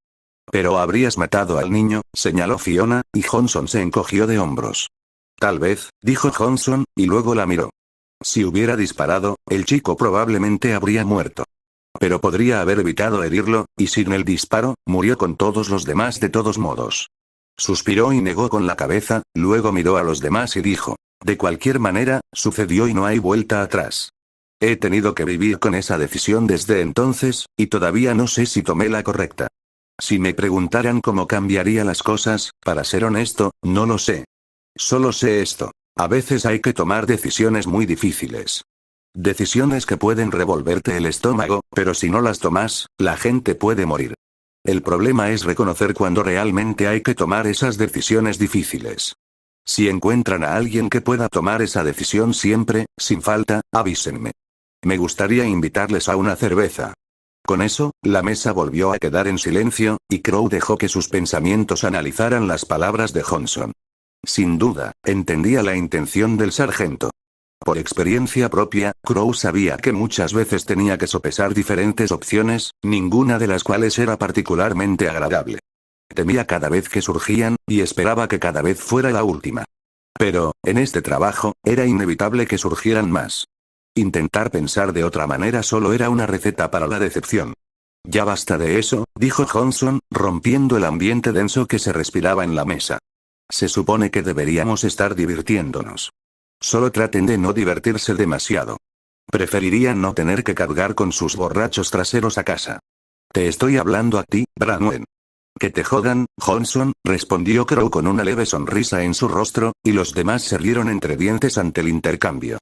«Pero habrías matado al niño», señaló Fiona, y Johnson se encogió de hombros. «Tal vez», dijo Johnson, y luego la miró. «Si hubiera disparado, el chico probablemente habría muerto. Pero podría haber evitado herirlo, y sin el disparo, murió con todos los demás de todos modos». Suspiró y negó con la cabeza, luego miró a los demás y dijo, «De cualquier manera, sucedió y no hay vuelta atrás. He tenido que vivir con esa decisión desde entonces, y todavía no sé si tomé la correcta. Si me preguntaran cómo cambiaría las cosas, para ser honesto, no lo sé. Solo sé esto. A veces hay que tomar decisiones muy difíciles. Decisiones que pueden revolverte el estómago, pero si no las tomas, la gente puede morir. El problema es reconocer cuando realmente hay que tomar esas decisiones difíciles. Si encuentran a alguien que pueda tomar esa decisión siempre, sin falta, avísenme. Me gustaría invitarles a una cerveza». Con eso, la mesa volvió a quedar en silencio, y Crow dejó que sus pensamientos analizaran las palabras de Johnson. Sin duda, entendía la intención del sargento. Por experiencia propia, Crow sabía que muchas veces tenía que sopesar diferentes opciones, ninguna de las cuales era particularmente agradable. Temía cada vez que surgían, y esperaba que cada vez fuera la última. Pero, en este trabajo, era inevitable que surgieran más. Intentar pensar de otra manera solo era una receta para la decepción. Ya basta de eso, dijo Johnson, rompiendo el ambiente denso que se respiraba en la mesa. Se supone que deberíamos estar divirtiéndonos. Solo traten de no divertirse demasiado. Preferiría no tener que cargar con sus borrachos traseros a casa. Te estoy hablando a ti, Branwen. Que te jodan, Johnson, respondió Crow con una leve sonrisa en su rostro, y los demás se rieron entre dientes ante el intercambio.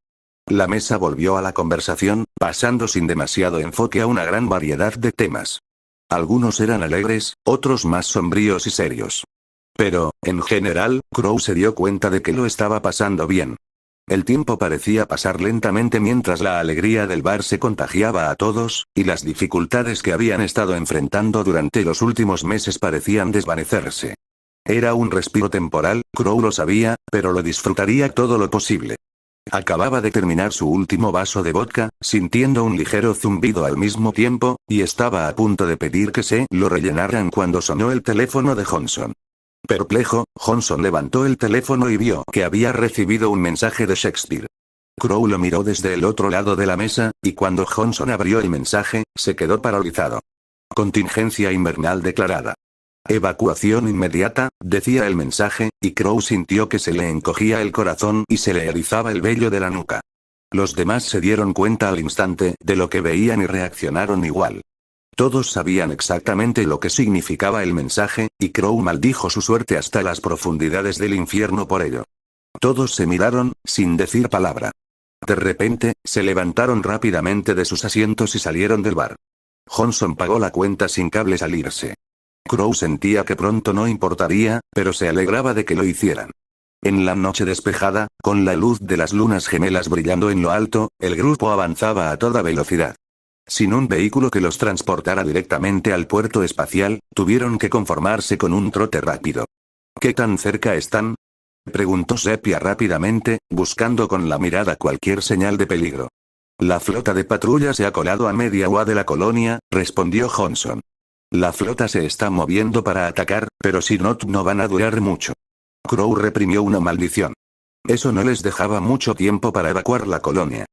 La mesa volvió a la conversación, pasando sin demasiado enfoque a una gran variedad de temas. Algunos eran alegres, otros más sombríos y serios. Pero, en general, Crow se dio cuenta de que lo estaba pasando bien. El tiempo parecía pasar lentamente mientras la alegría del bar se contagiaba a todos, y las dificultades que habían estado enfrentando durante los últimos meses parecían desvanecerse. Era un respiro temporal, Crow lo sabía, pero lo disfrutaría todo lo posible. Acababa de terminar su último vaso de vodka, sintiendo un ligero zumbido al mismo tiempo, y estaba a punto de pedir que se lo rellenaran cuando sonó el teléfono de Johnson. Perplejo, Johnson levantó el teléfono y vio que había recibido un mensaje de Shakespeare. Crow lo miró desde el otro lado de la mesa, y cuando Johnson abrió el mensaje, se quedó paralizado. Contingencia invernal declarada. Evacuación inmediata, decía el mensaje, y Crow sintió que se le encogía el corazón y se le erizaba el vello de la nuca. Los demás se dieron cuenta al instante de lo que veían y reaccionaron igual. Todos sabían exactamente lo que significaba el mensaje, y Crow maldijo su suerte hasta las profundidades del infierno por ello. Todos se miraron, sin decir palabra. De repente, se levantaron rápidamente de sus asientos y salieron del bar. Johnson pagó la cuenta sin cables al irse. Crow sentía que pronto no importaría, pero se alegraba de que lo hicieran. En la noche despejada, con la luz de las lunas gemelas brillando en lo alto, el grupo avanzaba a toda velocidad. Sin un vehículo que los transportara directamente al puerto espacial, tuvieron que conformarse con un trote rápido. ¿Qué tan cerca están?, preguntó Sepia rápidamente, buscando con la mirada cualquier señal de peligro. La flota de patrulla se ha colado a media UA de la colonia, respondió Johnson. La flota se está moviendo para atacar, pero si no van a durar mucho. Crow reprimió una maldición. Eso no les dejaba mucho tiempo para evacuar la colonia.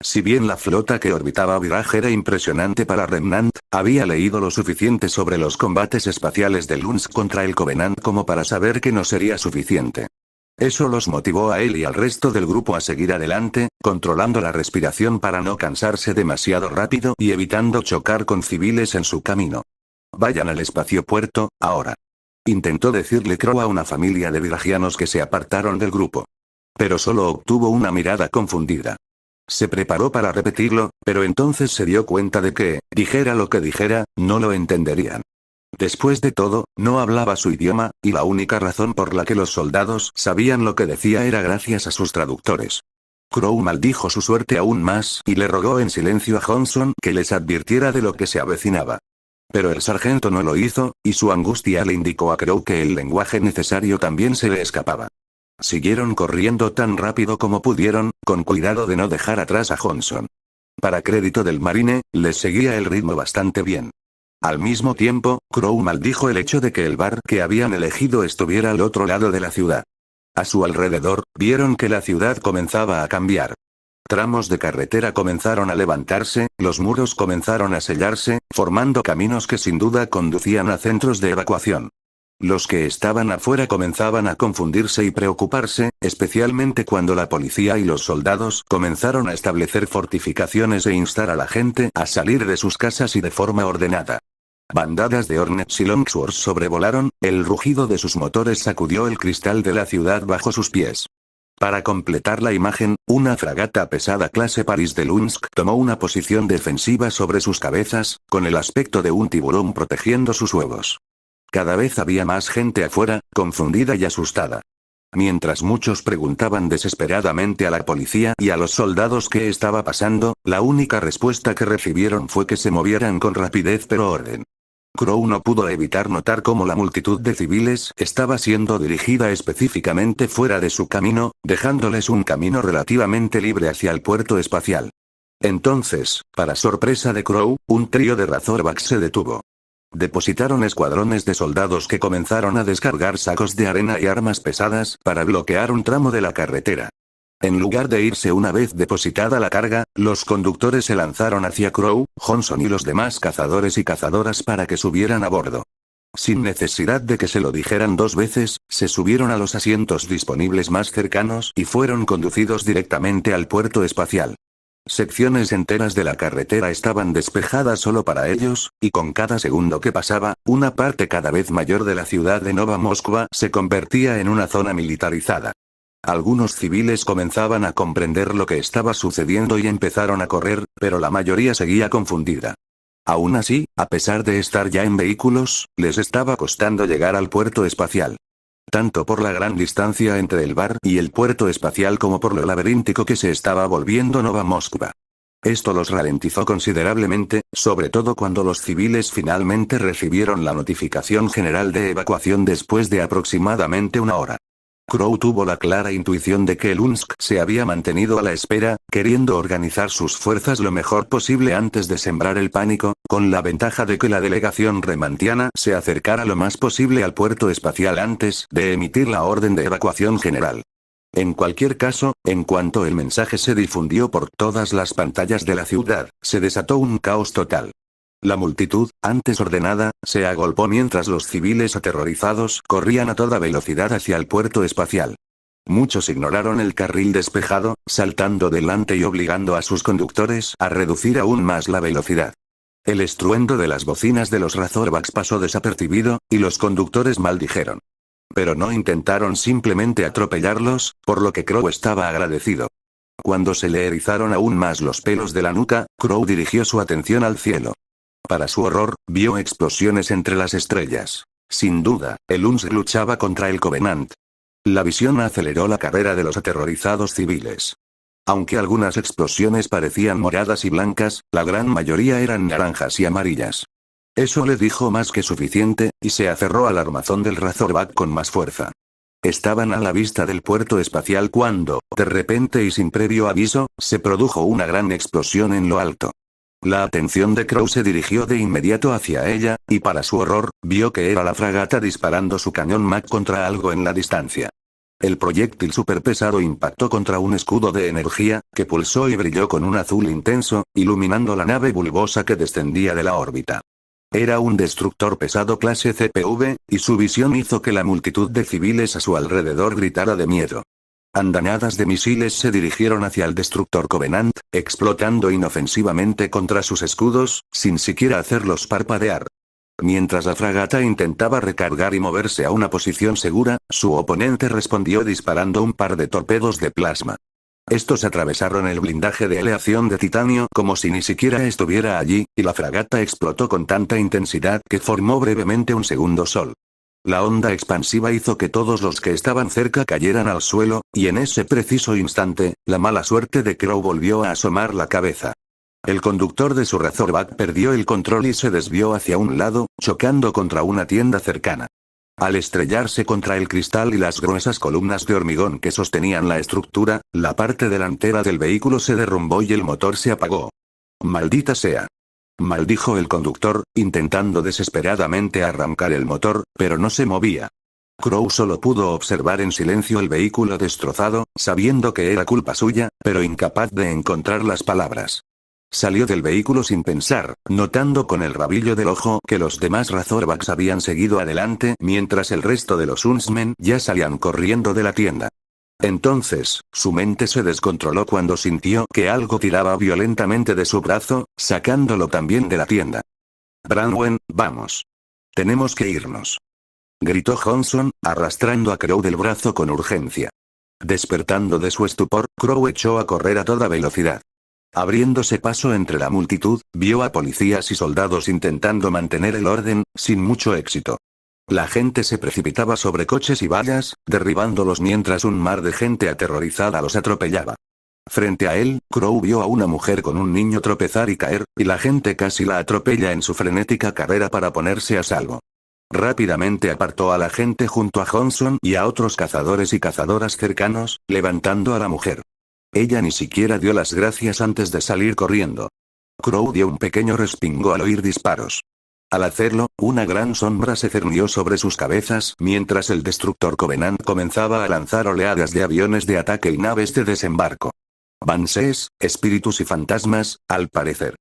Si bien la flota que orbitaba Virage era impresionante para Remnant, había leído lo suficiente sobre los combates espaciales de Lunsk contra el Covenant como para saber que no sería suficiente. Eso los motivó a él y al resto del grupo a seguir adelante, controlando la respiración para no cansarse demasiado rápido y evitando chocar con civiles en su camino. Vayan al espaciopuerto, ahora. Intentó decirle Crow a una familia de viragianos que se apartaron del grupo. Pero solo obtuvo una mirada confundida. Se preparó para repetirlo, pero entonces se dio cuenta de que, dijera lo que dijera, no lo entenderían. Después de todo, no hablaba su idioma, y la única razón por la que los soldados sabían lo que decía era gracias a sus traductores. Crow maldijo su suerte aún más y le rogó en silencio a Johnson que les advirtiera de lo que se avecinaba. Pero el sargento no lo hizo, y su angustia le indicó a Crow que el lenguaje necesario también se le escapaba. Siguieron corriendo tan rápido como pudieron, con cuidado de no dejar atrás a Johnson. Para crédito del marine, les seguía el ritmo bastante bien. Al mismo tiempo, Crow maldijo el hecho de que el bar que habían elegido estuviera al otro lado de la ciudad. A su alrededor, vieron que la ciudad comenzaba a cambiar. Tramos de carretera comenzaron a levantarse, los muros comenzaron a sellarse, formando caminos que sin duda conducían a centros de evacuación. Los que estaban afuera comenzaban a confundirse y preocuparse, especialmente cuando la policía y los soldados comenzaron a establecer fortificaciones e instar a la gente a salir de sus casas y de forma ordenada. Bandadas de Hornets y Longsword sobrevolaron, el rugido de sus motores sacudió el cristal de la ciudad bajo sus pies. Para completar la imagen, una fragata pesada clase Paris de Lunsk tomó una posición defensiva sobre sus cabezas, con el aspecto de un tiburón protegiendo sus huevos. Cada vez había más gente afuera, confundida y asustada. Mientras muchos preguntaban desesperadamente a la policía y a los soldados qué estaba pasando, la única respuesta que recibieron fue que se movieran con rapidez pero orden. Crow no pudo evitar notar cómo la multitud de civiles estaba siendo dirigida específicamente fuera de su camino, dejándoles un camino relativamente libre hacia el puerto espacial. Entonces, para sorpresa de Crow, un trío de Razorbacks se detuvo. Depositaron escuadrones de soldados que comenzaron a descargar sacos de arena y armas pesadas para bloquear un tramo de la carretera. En lugar de irse una vez depositada la carga, los conductores se lanzaron hacia Crow, Johnson y los demás cazadores y cazadoras para que subieran a bordo. Sin necesidad de que se lo dijeran dos veces, se subieron a los asientos disponibles más cercanos y fueron conducidos directamente al puerto espacial. Secciones enteras de la carretera estaban despejadas solo para ellos, y con cada segundo que pasaba, una parte cada vez mayor de la ciudad de Nova Moskva se convertía en una zona militarizada. Algunos civiles comenzaban a comprender lo que estaba sucediendo y empezaron a correr, pero la mayoría seguía confundida. Aún así, a pesar de estar ya en vehículos, les estaba costando llegar al puerto espacial. Tanto por la gran distancia entre el bar y el puerto espacial como por lo laberíntico que se estaba volviendo Nova Moskva. Esto los ralentizó considerablemente, sobre todo cuando los civiles finalmente recibieron la notificación general de evacuación después de aproximadamente una hora. Crow tuvo la clara intuición de que el UNSC se había mantenido a la espera, queriendo organizar sus fuerzas lo mejor posible antes de sembrar el pánico, con la ventaja de que la delegación remantiana se acercara lo más posible al puerto espacial antes de emitir la orden de evacuación general. En cualquier caso, en cuanto el mensaje se difundió por todas las pantallas de la ciudad, se desató un caos total. La multitud, antes ordenada, se agolpó mientras los civiles aterrorizados corrían a toda velocidad hacia el puerto espacial. Muchos ignoraron el carril despejado, saltando delante y obligando a sus conductores a reducir aún más la velocidad. El estruendo de las bocinas de los Razorbacks pasó desapercibido, y los conductores maldijeron. Pero no intentaron simplemente atropellarlos, por lo que Crow estaba agradecido. Cuando se le erizaron aún más los pelos de la nuca, Crow dirigió su atención al cielo. Para su horror, vio explosiones entre las estrellas. Sin duda, el UNSC luchaba contra el Covenant. La visión aceleró la carrera de los aterrorizados civiles. Aunque algunas explosiones parecían moradas y blancas, la gran mayoría eran naranjas y amarillas. Eso le dijo más que suficiente, y se aferró al armazón del Razorback con más fuerza. Estaban a la vista del puerto espacial cuando, de repente y sin previo aviso, se produjo una gran explosión en lo alto. La atención de Crow se dirigió de inmediato hacia ella, y para su horror, vio que era la fragata disparando su cañón Mac contra algo en la distancia. El proyectil superpesado impactó contra un escudo de energía, que pulsó y brilló con un azul intenso, iluminando la nave bulbosa que descendía de la órbita. Era un destructor pesado clase CPV, y su visión hizo que la multitud de civiles a su alrededor gritara de miedo. Andanadas de misiles se dirigieron hacia el destructor Covenant, explotando inofensivamente contra sus escudos, sin siquiera hacerlos parpadear. Mientras la fragata intentaba recargar y moverse a una posición segura, su oponente respondió disparando un par de torpedos de plasma. Estos atravesaron el blindaje de aleación de titanio como si ni siquiera estuviera allí, y la fragata explotó con tanta intensidad que formó brevemente un segundo sol. La onda expansiva hizo que todos los que estaban cerca cayeran al suelo, y en ese preciso instante, la mala suerte de Crow volvió a asomar la cabeza. El conductor de su Razorback perdió el control y se desvió hacia un lado, chocando contra una tienda cercana. Al estrellarse contra el cristal y las gruesas columnas de hormigón que sostenían la estructura, la parte delantera del vehículo se derrumbó y el motor se apagó. «¡Maldita sea!», maldijo el conductor, intentando desesperadamente arrancar el motor, pero no se movía. Crow solo pudo observar en silencio el vehículo destrozado, sabiendo que era culpa suya, pero incapaz de encontrar las palabras. Salió del vehículo sin pensar, notando con el rabillo del ojo que los demás Razorbacks habían seguido adelante mientras el resto de los Huntsmen ya salían corriendo de la tienda. Entonces, su mente se descontroló cuando sintió que algo tiraba violentamente de su brazo, sacándolo también de la tienda. «Branwen, vamos. Tenemos que irnos», gritó Johnson, arrastrando a Crow del brazo con urgencia. Despertando de su estupor, Crow echó a correr a toda velocidad. Abriéndose paso entre la multitud, vio a policías y soldados intentando mantener el orden, sin mucho éxito. La gente se precipitaba sobre coches y vallas, derribándolos mientras un mar de gente aterrorizada los atropellaba. Frente a él, Crow vio a una mujer con un niño tropezar y caer, y la gente casi la atropella en su frenética carrera para ponerse a salvo. Rápidamente apartó a la gente junto a Johnson y a otros cazadores y cazadoras cercanos, levantando a la mujer. Ella ni siquiera dio las gracias antes de salir corriendo. Crow dio un pequeño respingo al oír disparos. Al hacerlo, una gran sombra se cernió sobre sus cabezas mientras el destructor Covenant comenzaba a lanzar oleadas de aviones de ataque y naves de desembarco. Banshees, espíritus y fantasmas, al parecer.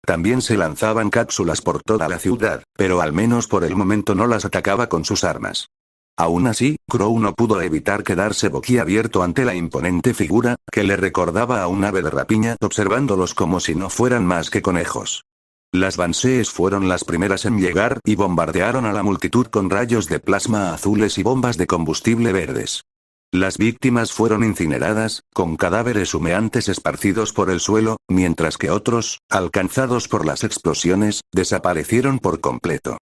También se lanzaban cápsulas por toda la ciudad, pero al menos por el momento no las atacaba con sus armas. Aún así, Crow no pudo evitar quedarse boquiabierto ante la imponente figura, que le recordaba a un ave de rapiña, observándolos como si no fueran más que conejos. Las Banshees fueron las primeras en llegar y bombardearon a la multitud con rayos de plasma azules y bombas de combustible verdes. Las víctimas fueron incineradas, con cadáveres humeantes esparcidos por el suelo, mientras que otros, alcanzados por las explosiones, desaparecieron por completo.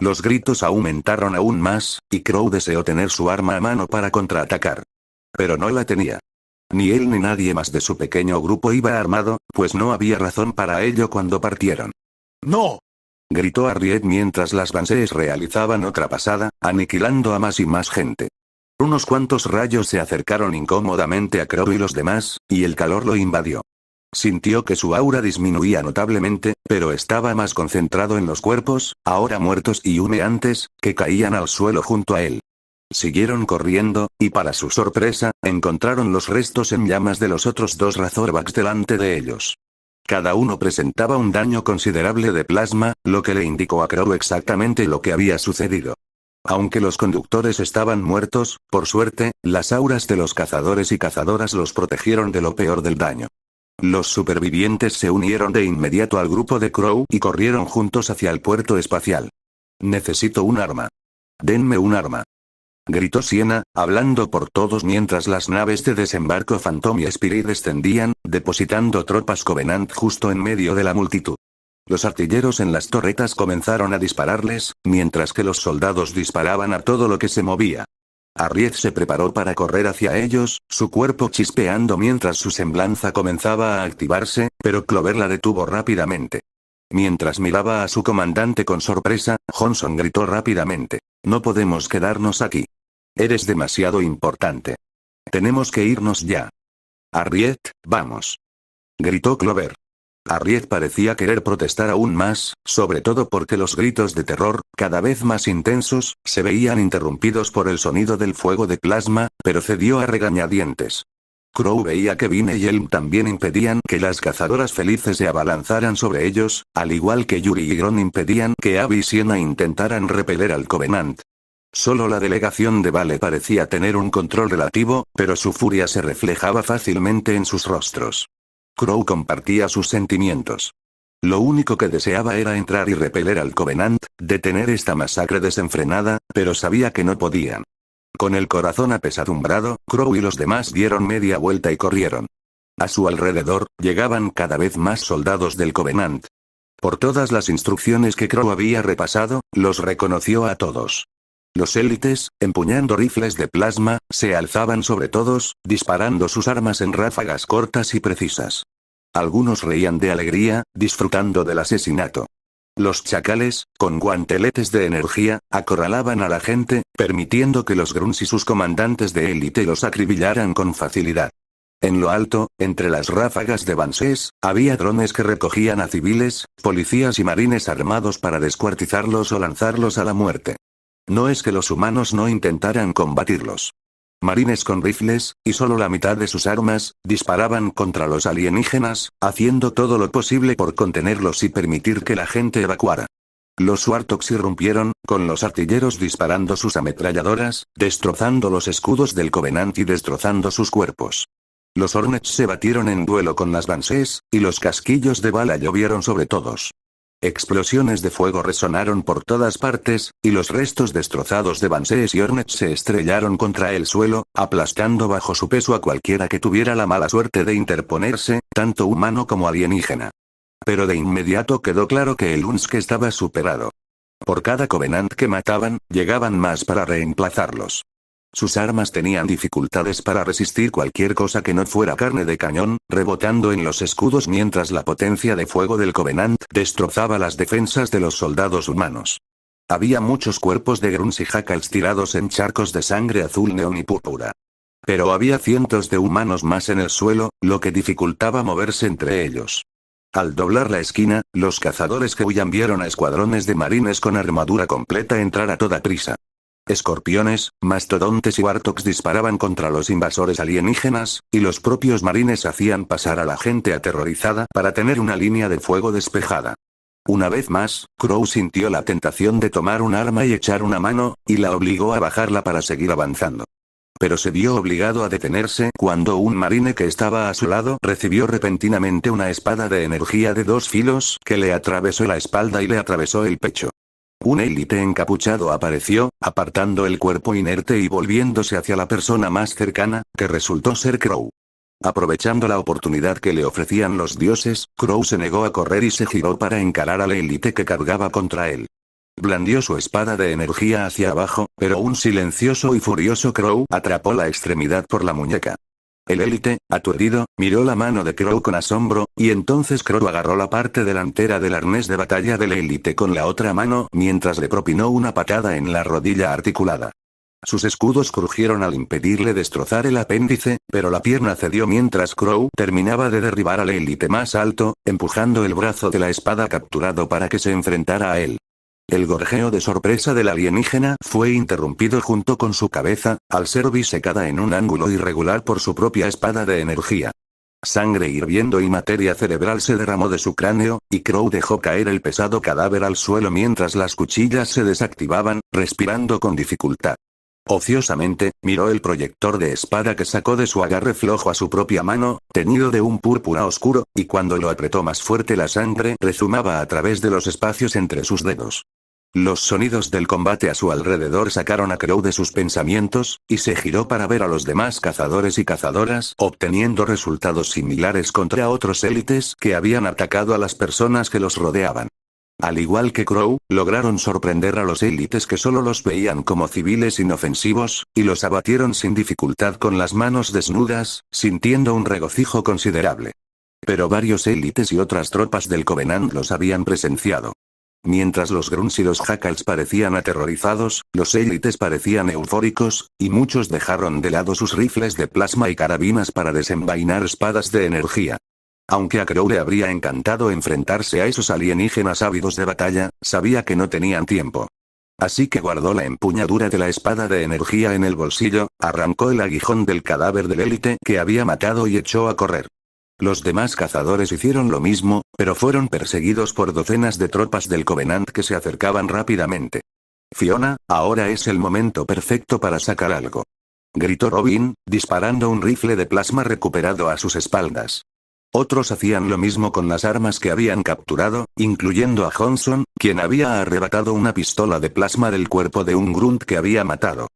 Los gritos aumentaron aún más, y Crow deseó tener su arma a mano para contraatacar. Pero no la tenía. Ni él ni nadie más de su pequeño grupo iba armado, pues no había razón para ello cuando partieron. ¡No! Gritó Harriet mientras las Banshees realizaban otra pasada, aniquilando a más y más gente. Unos cuantos rayos se acercaron incómodamente a Crow y los demás, y el calor lo invadió. Sintió que su aura disminuía notablemente, pero estaba más concentrado en los cuerpos, ahora muertos y humeantes, que caían al suelo junto a él. Siguieron corriendo, y para su sorpresa, encontraron los restos en llamas de los otros dos Razorbacks delante de ellos. Cada uno presentaba un daño considerable de plasma, lo que le indicó a Crow exactamente lo que había sucedido. Aunque los conductores estaban muertos, por suerte, las auras de los cazadores y cazadoras los protegieron de lo peor del daño. Los supervivientes se unieron de inmediato al grupo de Crow y corrieron juntos hacia el puerto espacial. Necesito un arma. Denme un arma. Gritó Sienna, hablando por todos mientras las naves de desembarco Phantom y Spirit descendían, depositando tropas Covenant justo en medio de la multitud. Los artilleros en las torretas comenzaron a dispararles, mientras que los soldados disparaban a todo lo que se movía. Harriet se preparó para correr hacia ellos, su cuerpo chispeando mientras su semblanza comenzaba a activarse, pero Clover la detuvo rápidamente. Mientras miraba a su comandante con sorpresa, Johnson gritó rápidamente: «No podemos quedarnos aquí. Eres demasiado importante. Tenemos que irnos ya». «Harriet, vamos», gritó Clover. Harriet parecía querer protestar aún más, sobre todo porque los gritos de terror, cada vez más intensos, se veían interrumpidos por el sonido del fuego de plasma, pero cedió a regañadientes. Crow veía que Vine y Elm también impedían que las cazadoras felices se abalanzaran sobre ellos, al igual que Yuri y Gron impedían que Abby y Sienna intentaran repeler al Covenant. Solo la delegación de Vale parecía tener un control relativo, pero su furia se reflejaba fácilmente en sus rostros. Crow compartía sus sentimientos. Lo único que deseaba era entrar y repeler al Covenant, detener esta masacre desenfrenada, pero sabía que no podían. Con el corazón apesadumbrado, Crow y los demás dieron media vuelta y corrieron. A su alrededor, llegaban cada vez más soldados del Covenant. Por todas las instrucciones que Crow había repasado, los reconoció a todos. Los élites, empuñando rifles de plasma, se alzaban sobre todos, disparando sus armas en ráfagas cortas y precisas. Algunos reían de alegría, disfrutando del asesinato. Los chacales, con guanteletes de energía, acorralaban a la gente, permitiendo que los grunts y sus comandantes de élite los acribillaran con facilidad. En lo alto, entre las ráfagas de Banshees, había drones que recogían a civiles, policías y marines armados para descuartizarlos o lanzarlos a la muerte. No es que los humanos no intentaran combatirlos. Marines con rifles, y solo la mitad de sus armas, disparaban contra los alienígenas, haciendo todo lo posible por contenerlos y permitir que la gente evacuara. Los Warthogs irrumpieron, con los artilleros disparando sus ametralladoras, destrozando los escudos del Covenant y destrozando sus cuerpos. Los Hornets se batieron en duelo con las Banshees, y los casquillos de bala llovieron sobre todos. Explosiones de fuego resonaron por todas partes, y los restos destrozados de Banshees y Hornets se estrellaron contra el suelo, aplastando bajo su peso a cualquiera que tuviera la mala suerte de interponerse, tanto humano como alienígena. Pero de inmediato quedó claro que el Unsk estaba superado. Por cada Covenant que mataban, llegaban más para reemplazarlos. Sus armas tenían dificultades para resistir cualquier cosa que no fuera carne de cañón, rebotando en los escudos mientras la potencia de fuego del Covenant destrozaba las defensas de los soldados humanos. Había muchos cuerpos de grunts y jackals tirados en charcos de sangre azul neón y púrpura. Pero había cientos de humanos más en el suelo, lo que dificultaba moverse entre ellos. Al doblar la esquina, los cazadores que huían vieron a escuadrones de marines con armadura completa entrar a toda prisa. Escorpiones, mastodontes y bartoks disparaban contra los invasores alienígenas, y los propios marines hacían pasar a la gente aterrorizada para tener una línea de fuego despejada. Una vez más, Crow sintió la tentación de tomar un arma y echar una mano, y la obligó a bajarla para seguir avanzando. Pero se vio obligado a detenerse cuando un marine que estaba a su lado recibió repentinamente una espada de energía de 2 filos que le atravesó la espalda y le atravesó el pecho. Un élite encapuchado apareció, apartando el cuerpo inerte y volviéndose hacia la persona más cercana, que resultó ser Crow. Aprovechando la oportunidad que le ofrecían los dioses, Crow se negó a correr y se giró para encarar al élite que cargaba contra él. Blandió su espada de energía hacia abajo, pero un silencioso y furioso Crow atrapó la extremidad por la muñeca. El élite, aturdido, miró la mano de Crow con asombro, y entonces Crow agarró la parte delantera del arnés de batalla del élite con la otra mano mientras le propinó una patada en la rodilla articulada. Sus escudos crujieron al impedirle destrozar el apéndice, pero la pierna cedió mientras Crow terminaba de derribar al élite más alto, empujando el brazo de la espada capturado para que se enfrentara a él. El gorjeo de sorpresa del alienígena fue interrumpido junto con su cabeza, al ser bisecada en un ángulo irregular por su propia espada de energía. Sangre hirviendo y materia cerebral se derramó de su cráneo, y Crow dejó caer el pesado cadáver al suelo mientras las cuchillas se desactivaban, respirando con dificultad. Ociosamente, miró el proyector de espada que sacó de su agarre flojo a su propia mano, teñido de un púrpura oscuro, y cuando lo apretó más fuerte la sangre rezumaba a través de los espacios entre sus dedos. Los sonidos del combate a su alrededor sacaron a Crow de sus pensamientos, y se giró para ver a los demás cazadores y cazadoras obteniendo resultados similares contra otros élites que habían atacado a las personas que los rodeaban. Al igual que Crow, lograron sorprender a los élites que solo los veían como civiles inofensivos, y los abatieron sin dificultad con las manos desnudas, sintiendo un regocijo considerable. Pero varios élites y otras tropas del Covenant los habían presenciado. Mientras los grunts y los jackals parecían aterrorizados, los élites parecían eufóricos, y muchos dejaron de lado sus rifles de plasma y carabinas para desenvainar espadas de energía. Aunque a Crow le habría encantado enfrentarse a esos alienígenas ávidos de batalla, sabía que no tenían tiempo. Así que guardó la empuñadura de la espada de energía en el bolsillo, arrancó el aguijón del cadáver del élite que había matado y echó a correr. Los demás cazadores hicieron lo mismo, pero fueron perseguidos por docenas de tropas del Covenant que se acercaban rápidamente. Fiona, ahora es el momento perfecto para sacar algo. Gritó Robin, disparando un rifle de plasma recuperado a sus espaldas. Otros hacían lo mismo con las armas que habían capturado, incluyendo a Johnson, quien había arrebatado una pistola de plasma del cuerpo de un grunt que había matado.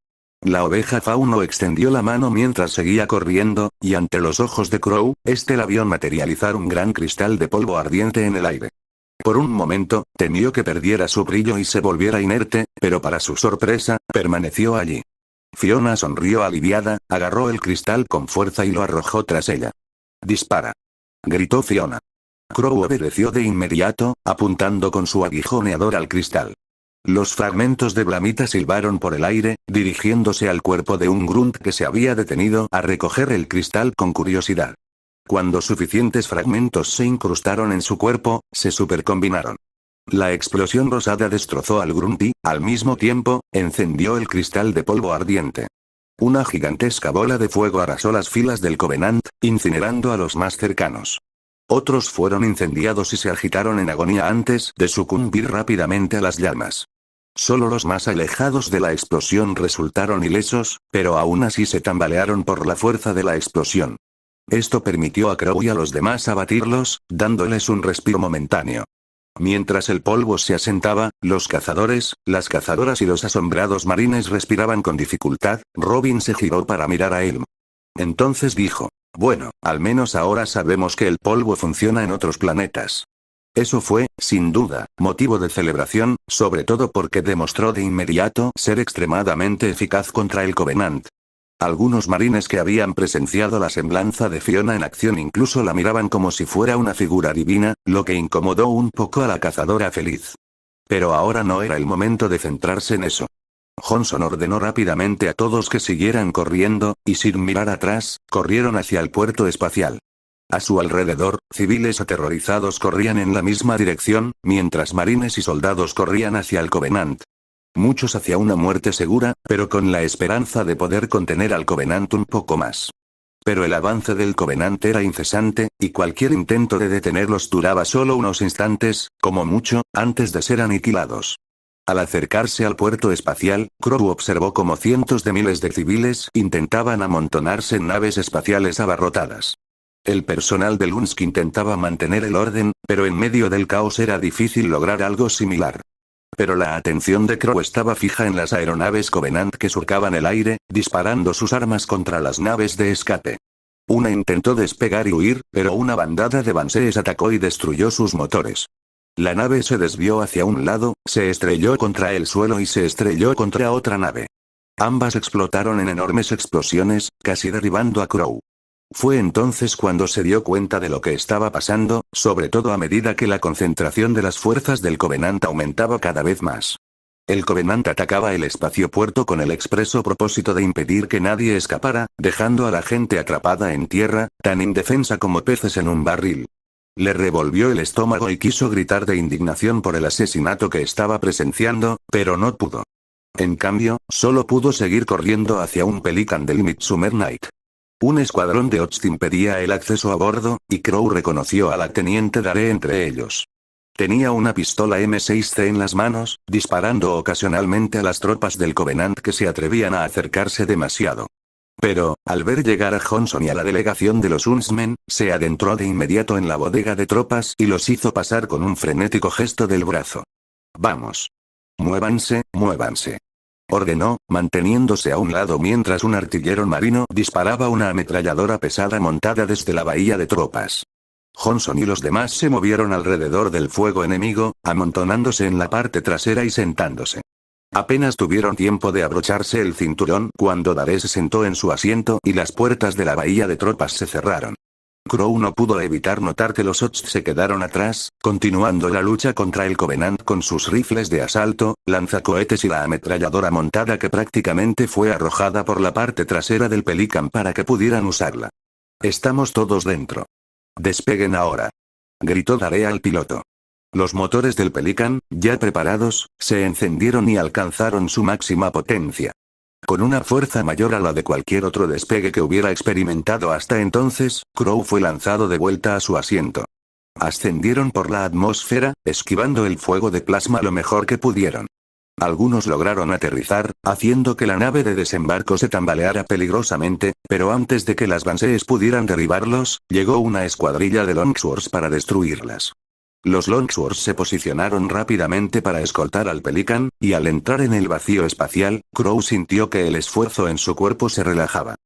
La oveja Fauno extendió la mano mientras seguía corriendo, y ante los ojos de Crow, la vio materializar un gran cristal de polvo ardiente en el aire. Por un momento, temió que perdiera su brillo y se volviera inerte, pero para su sorpresa, permaneció allí. Fiona sonrió aliviada, agarró el cristal con fuerza y lo arrojó tras ella. «Dispara», gritó Fiona. Crow obedeció de inmediato, apuntando con su aguijoneador al cristal. Los fragmentos de blamita silbaron por el aire, dirigiéndose al cuerpo de un grunt que se había detenido a recoger el cristal con curiosidad. Cuando suficientes fragmentos se incrustaron en su cuerpo, se supercombinaron. La explosión rosada destrozó al grunt y, al mismo tiempo, encendió el cristal de polvo ardiente. Una gigantesca bola de fuego arrasó las filas del Covenant, incinerando a los más cercanos. Otros fueron incendiados y se agitaron en agonía antes de sucumbir rápidamente a las llamas. Solo los más alejados de la explosión resultaron ilesos, pero aún así se tambalearon por la fuerza de la explosión. Esto permitió a Crow y a los demás abatirlos, dándoles un respiro momentáneo. Mientras el polvo se asentaba, los cazadores, las cazadoras y los asombrados marines respiraban con dificultad. Robin se giró para mirar a Elm. Entonces dijo: «Bueno, al menos ahora sabemos que el polvo funciona en otros planetas». Eso fue, sin duda, motivo de celebración, sobre todo porque demostró de inmediato ser extremadamente eficaz contra el Covenant. Algunos marines que habían presenciado la semblanza de Fiona en acción incluso la miraban como si fuera una figura divina, lo que incomodó un poco a la cazadora feliz. Pero ahora no era el momento de centrarse en eso. Johnson ordenó rápidamente a todos que siguieran corriendo, y sin mirar atrás, corrieron hacia el puerto espacial. A su alrededor, civiles aterrorizados corrían en la misma dirección, mientras marines y soldados corrían hacia el Covenant. Muchos hacia una muerte segura, pero con la esperanza de poder contener al Covenant un poco más. Pero el avance del Covenant era incesante, y cualquier intento de detenerlos duraba solo unos instantes, como mucho, antes de ser aniquilados. Al acercarse al puerto espacial, Crow observó cómo cientos de miles de civiles intentaban amontonarse en naves espaciales abarrotadas. El personal de Lunsk intentaba mantener el orden, pero en medio del caos era difícil lograr algo similar. Pero la atención de Crow estaba fija en las aeronaves Covenant que surcaban el aire, disparando sus armas contra las naves de escape. Una intentó despegar y huir, pero una bandada de Bansees atacó y destruyó sus motores. La nave se desvió hacia un lado, se estrelló contra el suelo y se estrelló contra otra nave. Ambas explotaron en enormes explosiones, casi derribando a Crow. Fue entonces cuando se dio cuenta de lo que estaba pasando, sobre todo a medida que la concentración de las fuerzas del Covenant aumentaba cada vez más. El Covenant atacaba el espaciopuerto con el expreso propósito de impedir que nadie escapara, dejando a la gente atrapada en tierra, tan indefensa como peces en un barril. Le revolvió el estómago y quiso gritar de indignación por el asesinato que estaba presenciando, pero no pudo. En cambio, solo pudo seguir corriendo hacia un Pelican del Midsummer Night. Un escuadrón de Ots impedía el acceso a bordo, y Crow reconoció a la teniente Dare entre ellos. Tenía una pistola M6C en las manos, disparando ocasionalmente a las tropas del Covenant que se atrevían a acercarse demasiado. Pero, al ver llegar a Johnson y a la delegación de los Huntsmen, se adentró de inmediato en la bodega de tropas y los hizo pasar con un frenético gesto del brazo. «Vamos. Muévanse, muévanse», ordenó, manteniéndose a un lado mientras un artillero marino disparaba una ametralladora pesada montada desde la bahía de tropas. Johnson y los demás se movieron alrededor del fuego enemigo, amontonándose en la parte trasera y sentándose. Apenas tuvieron tiempo de abrocharse el cinturón cuando Dare se sentó en su asiento y las puertas de la bahía de tropas se cerraron. Crow no pudo evitar notar que los Ots se quedaron atrás, continuando la lucha contra el Covenant con sus rifles de asalto, lanzacohetes y la ametralladora montada que prácticamente fue arrojada por la parte trasera del Pelican para que pudieran usarla. «Estamos todos dentro. Despeguen ahora», gritó Dare al piloto. Los motores del Pelican, ya preparados, se encendieron y alcanzaron su máxima potencia. Con una fuerza mayor a la de cualquier otro despegue que hubiera experimentado hasta entonces, Crow fue lanzado de vuelta a su asiento. Ascendieron por la atmósfera, esquivando el fuego de plasma lo mejor que pudieron. Algunos lograron aterrizar, haciendo que la nave de desembarco se tambaleara peligrosamente, pero antes de que las Bansees pudieran derribarlos, llegó una escuadrilla de Longsword para destruirlas. Los Longsword se posicionaron rápidamente para escoltar al Pelican, y al entrar en el vacío espacial, Crow sintió que el esfuerzo en su cuerpo se relajaba.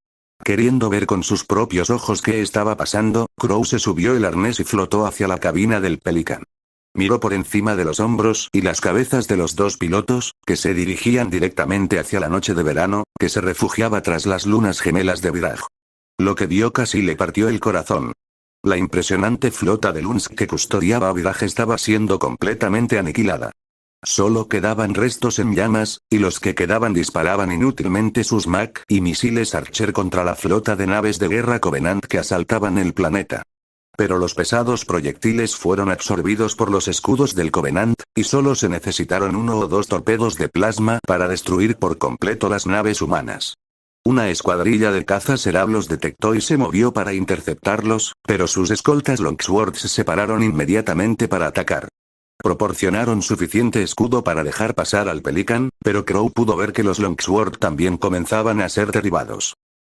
Queriendo ver con sus propios ojos qué estaba pasando, Crow se subió el arnés y flotó hacia la cabina del Pelican. Miró por encima de los hombros y las cabezas de los dos pilotos, que se dirigían directamente hacia la noche de verano, que se refugiaba tras las lunas gemelas de Viraj. Lo que vio casi le partió el corazón. La impresionante flota de Lunsk que custodiaba a Viraj estaba siendo completamente aniquilada. Solo quedaban restos en llamas, y los que quedaban disparaban inútilmente sus Mach y misiles Archer contra la flota de naves de guerra Covenant que asaltaban el planeta. Pero los pesados proyectiles fueron absorbidos por los escudos del Covenant, y solo se necesitaron 1 o 2 torpedos de plasma para destruir por completo las naves humanas. Una escuadrilla de cazas Serab los detectó y se movió para interceptarlos, pero sus escoltas Longsword se separaron inmediatamente para atacar. Proporcionaron suficiente escudo para dejar pasar al Pelican, pero Crow pudo ver que los Longsword también comenzaban a ser derribados.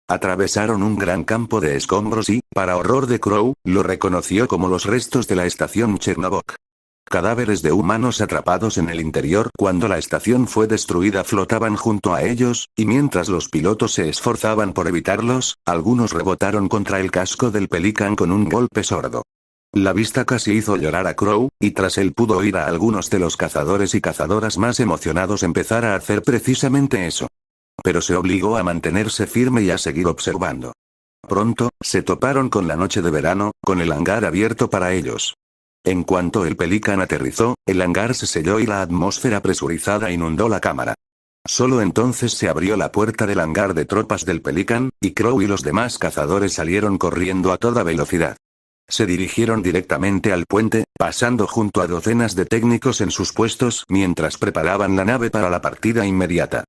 Atravesaron un gran campo de escombros y, para horror de Crow, lo reconoció como los restos de la estación Chernobog. Cadáveres de humanos atrapados en el interior cuando la estación fue destruida flotaban junto a ellos, y mientras los pilotos se esforzaban por evitarlos, algunos rebotaron contra el casco del Pelican con un golpe sordo. La vista casi hizo llorar a Crow, y tras él pudo oír a algunos de los cazadores y cazadoras más emocionados empezar a hacer precisamente eso. Pero se obligó a mantenerse firme y a seguir observando. Pronto, se toparon con la noche de verano, con el hangar abierto para ellos. En cuanto el Pelican aterrizó, el hangar se selló y la atmósfera presurizada inundó la cámara. Solo entonces se abrió la puerta del hangar de tropas del Pelican, y Crow y los demás cazadores salieron corriendo a toda velocidad. Se dirigieron directamente al puente, pasando junto a docenas de técnicos en sus puestos mientras preparaban la nave para la partida inmediata.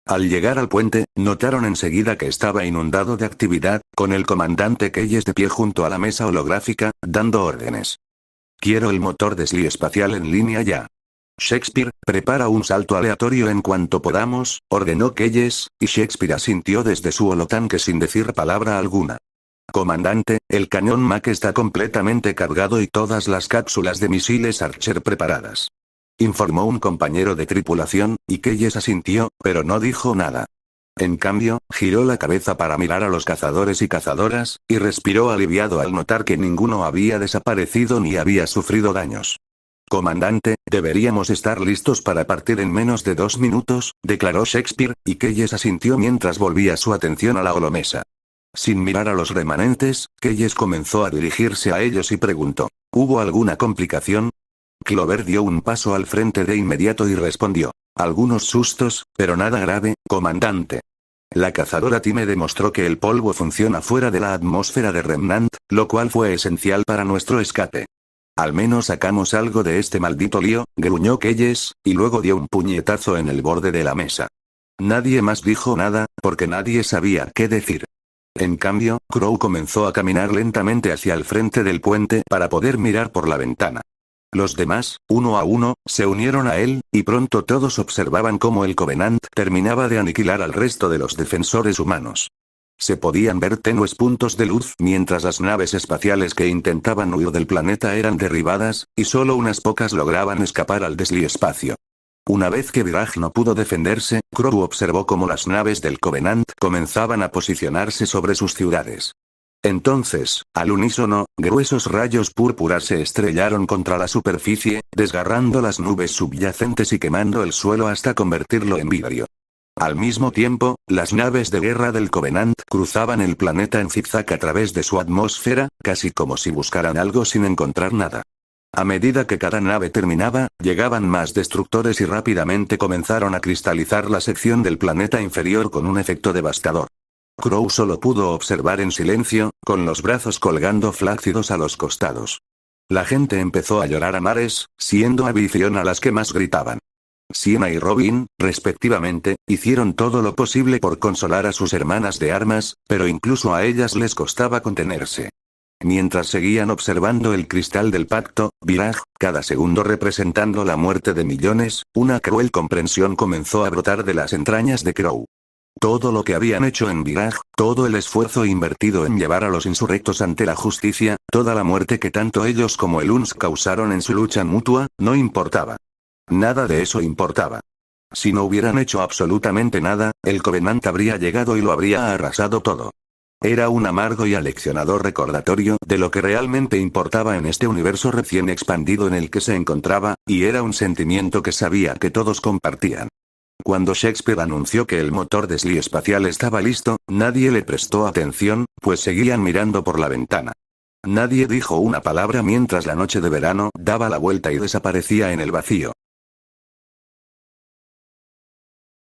Al llegar al puente, notaron enseguida que estaba inundado de actividad, con el comandante Keyes de pie junto a la mesa holográfica, dando órdenes. «Quiero el motor de Sly espacial en línea ya. Shakespeare, prepara un salto aleatorio en cuanto podamos», ordenó Keyes, y Shakespeare asintió desde su holotanque sin decir palabra alguna. «Comandante, el cañón Mac está completamente cargado y todas las cápsulas de misiles Archer preparadas», informó un compañero de tripulación, y Keyes asintió, pero no dijo nada. En cambio, giró la cabeza para mirar a los cazadores y cazadoras, y respiró aliviado al notar que ninguno había desaparecido ni había sufrido daños. «Comandante, deberíamos estar listos para partir en menos de 2 minutos», declaró Shakespeare, y Keyes asintió mientras volvía su atención a la holomesa. Sin mirar a los remanentes, Keyes comenzó a dirigirse a ellos y preguntó: «¿Hubo alguna complicación?». Clover dio un paso al frente de inmediato y respondió: «Algunos sustos, pero nada grave, comandante». La cazadora Time demostró que el polvo funciona fuera de la atmósfera de Remnant, lo cual fue esencial para nuestro escape. «Al menos sacamos algo de este maldito lío», gruñó Keyes, y luego dio un puñetazo en el borde de la mesa. Nadie más dijo nada, porque nadie sabía qué decir. En cambio, Crow comenzó a caminar lentamente hacia el frente del puente para poder mirar por la ventana. Los demás, uno a uno, se unieron a él, y pronto todos observaban cómo el Covenant terminaba de aniquilar al resto de los defensores humanos. Se podían ver tenues puntos de luz mientras las naves espaciales que intentaban huir del planeta eran derribadas, y solo unas pocas lograban escapar al desliespacio. Una vez que Viraj no pudo defenderse, Crow observó cómo las naves del Covenant comenzaban a posicionarse sobre sus ciudades. Entonces, al unísono, gruesos rayos púrpuras se estrellaron contra la superficie, desgarrando las nubes subyacentes y quemando el suelo hasta convertirlo en vidrio. Al mismo tiempo, las naves de guerra del Covenant cruzaban el planeta en zigzag a través de su atmósfera, casi como si buscaran algo sin encontrar nada. A medida que cada nave terminaba, llegaban más destructores y rápidamente comenzaron a cristalizar la sección del planeta inferior con un efecto devastador. Crow solo pudo observar en silencio, con los brazos colgando flácidos a los costados. La gente empezó a llorar a mares, siendo Abby y Fiona las que más gritaban. Sienna y Robin, respectivamente, hicieron todo lo posible por consolar a sus hermanas de armas, pero incluso a ellas les costaba contenerse. Mientras seguían observando el cristal del pacto, Viraj, cada segundo representando la muerte de millones, una cruel comprensión comenzó a brotar de las entrañas de Crow. Todo lo que habían hecho en Viraj, todo el esfuerzo invertido en llevar a los insurrectos ante la justicia, toda la muerte que tanto ellos como el UNS causaron en su lucha mutua, no importaba. Nada de eso importaba. Si no hubieran hecho absolutamente nada, el Covenant habría llegado y lo habría arrasado todo. Era un amargo y aleccionador recordatorio de lo que realmente importaba en este universo recién expandido en el que se encontraba, y era un sentimiento que sabía que todos compartían. Cuando Shakespeare anunció que el motor de Sly espacial estaba listo, nadie le prestó atención, pues seguían mirando por la ventana. Nadie dijo una palabra mientras la noche de verano daba la vuelta y desaparecía en el vacío.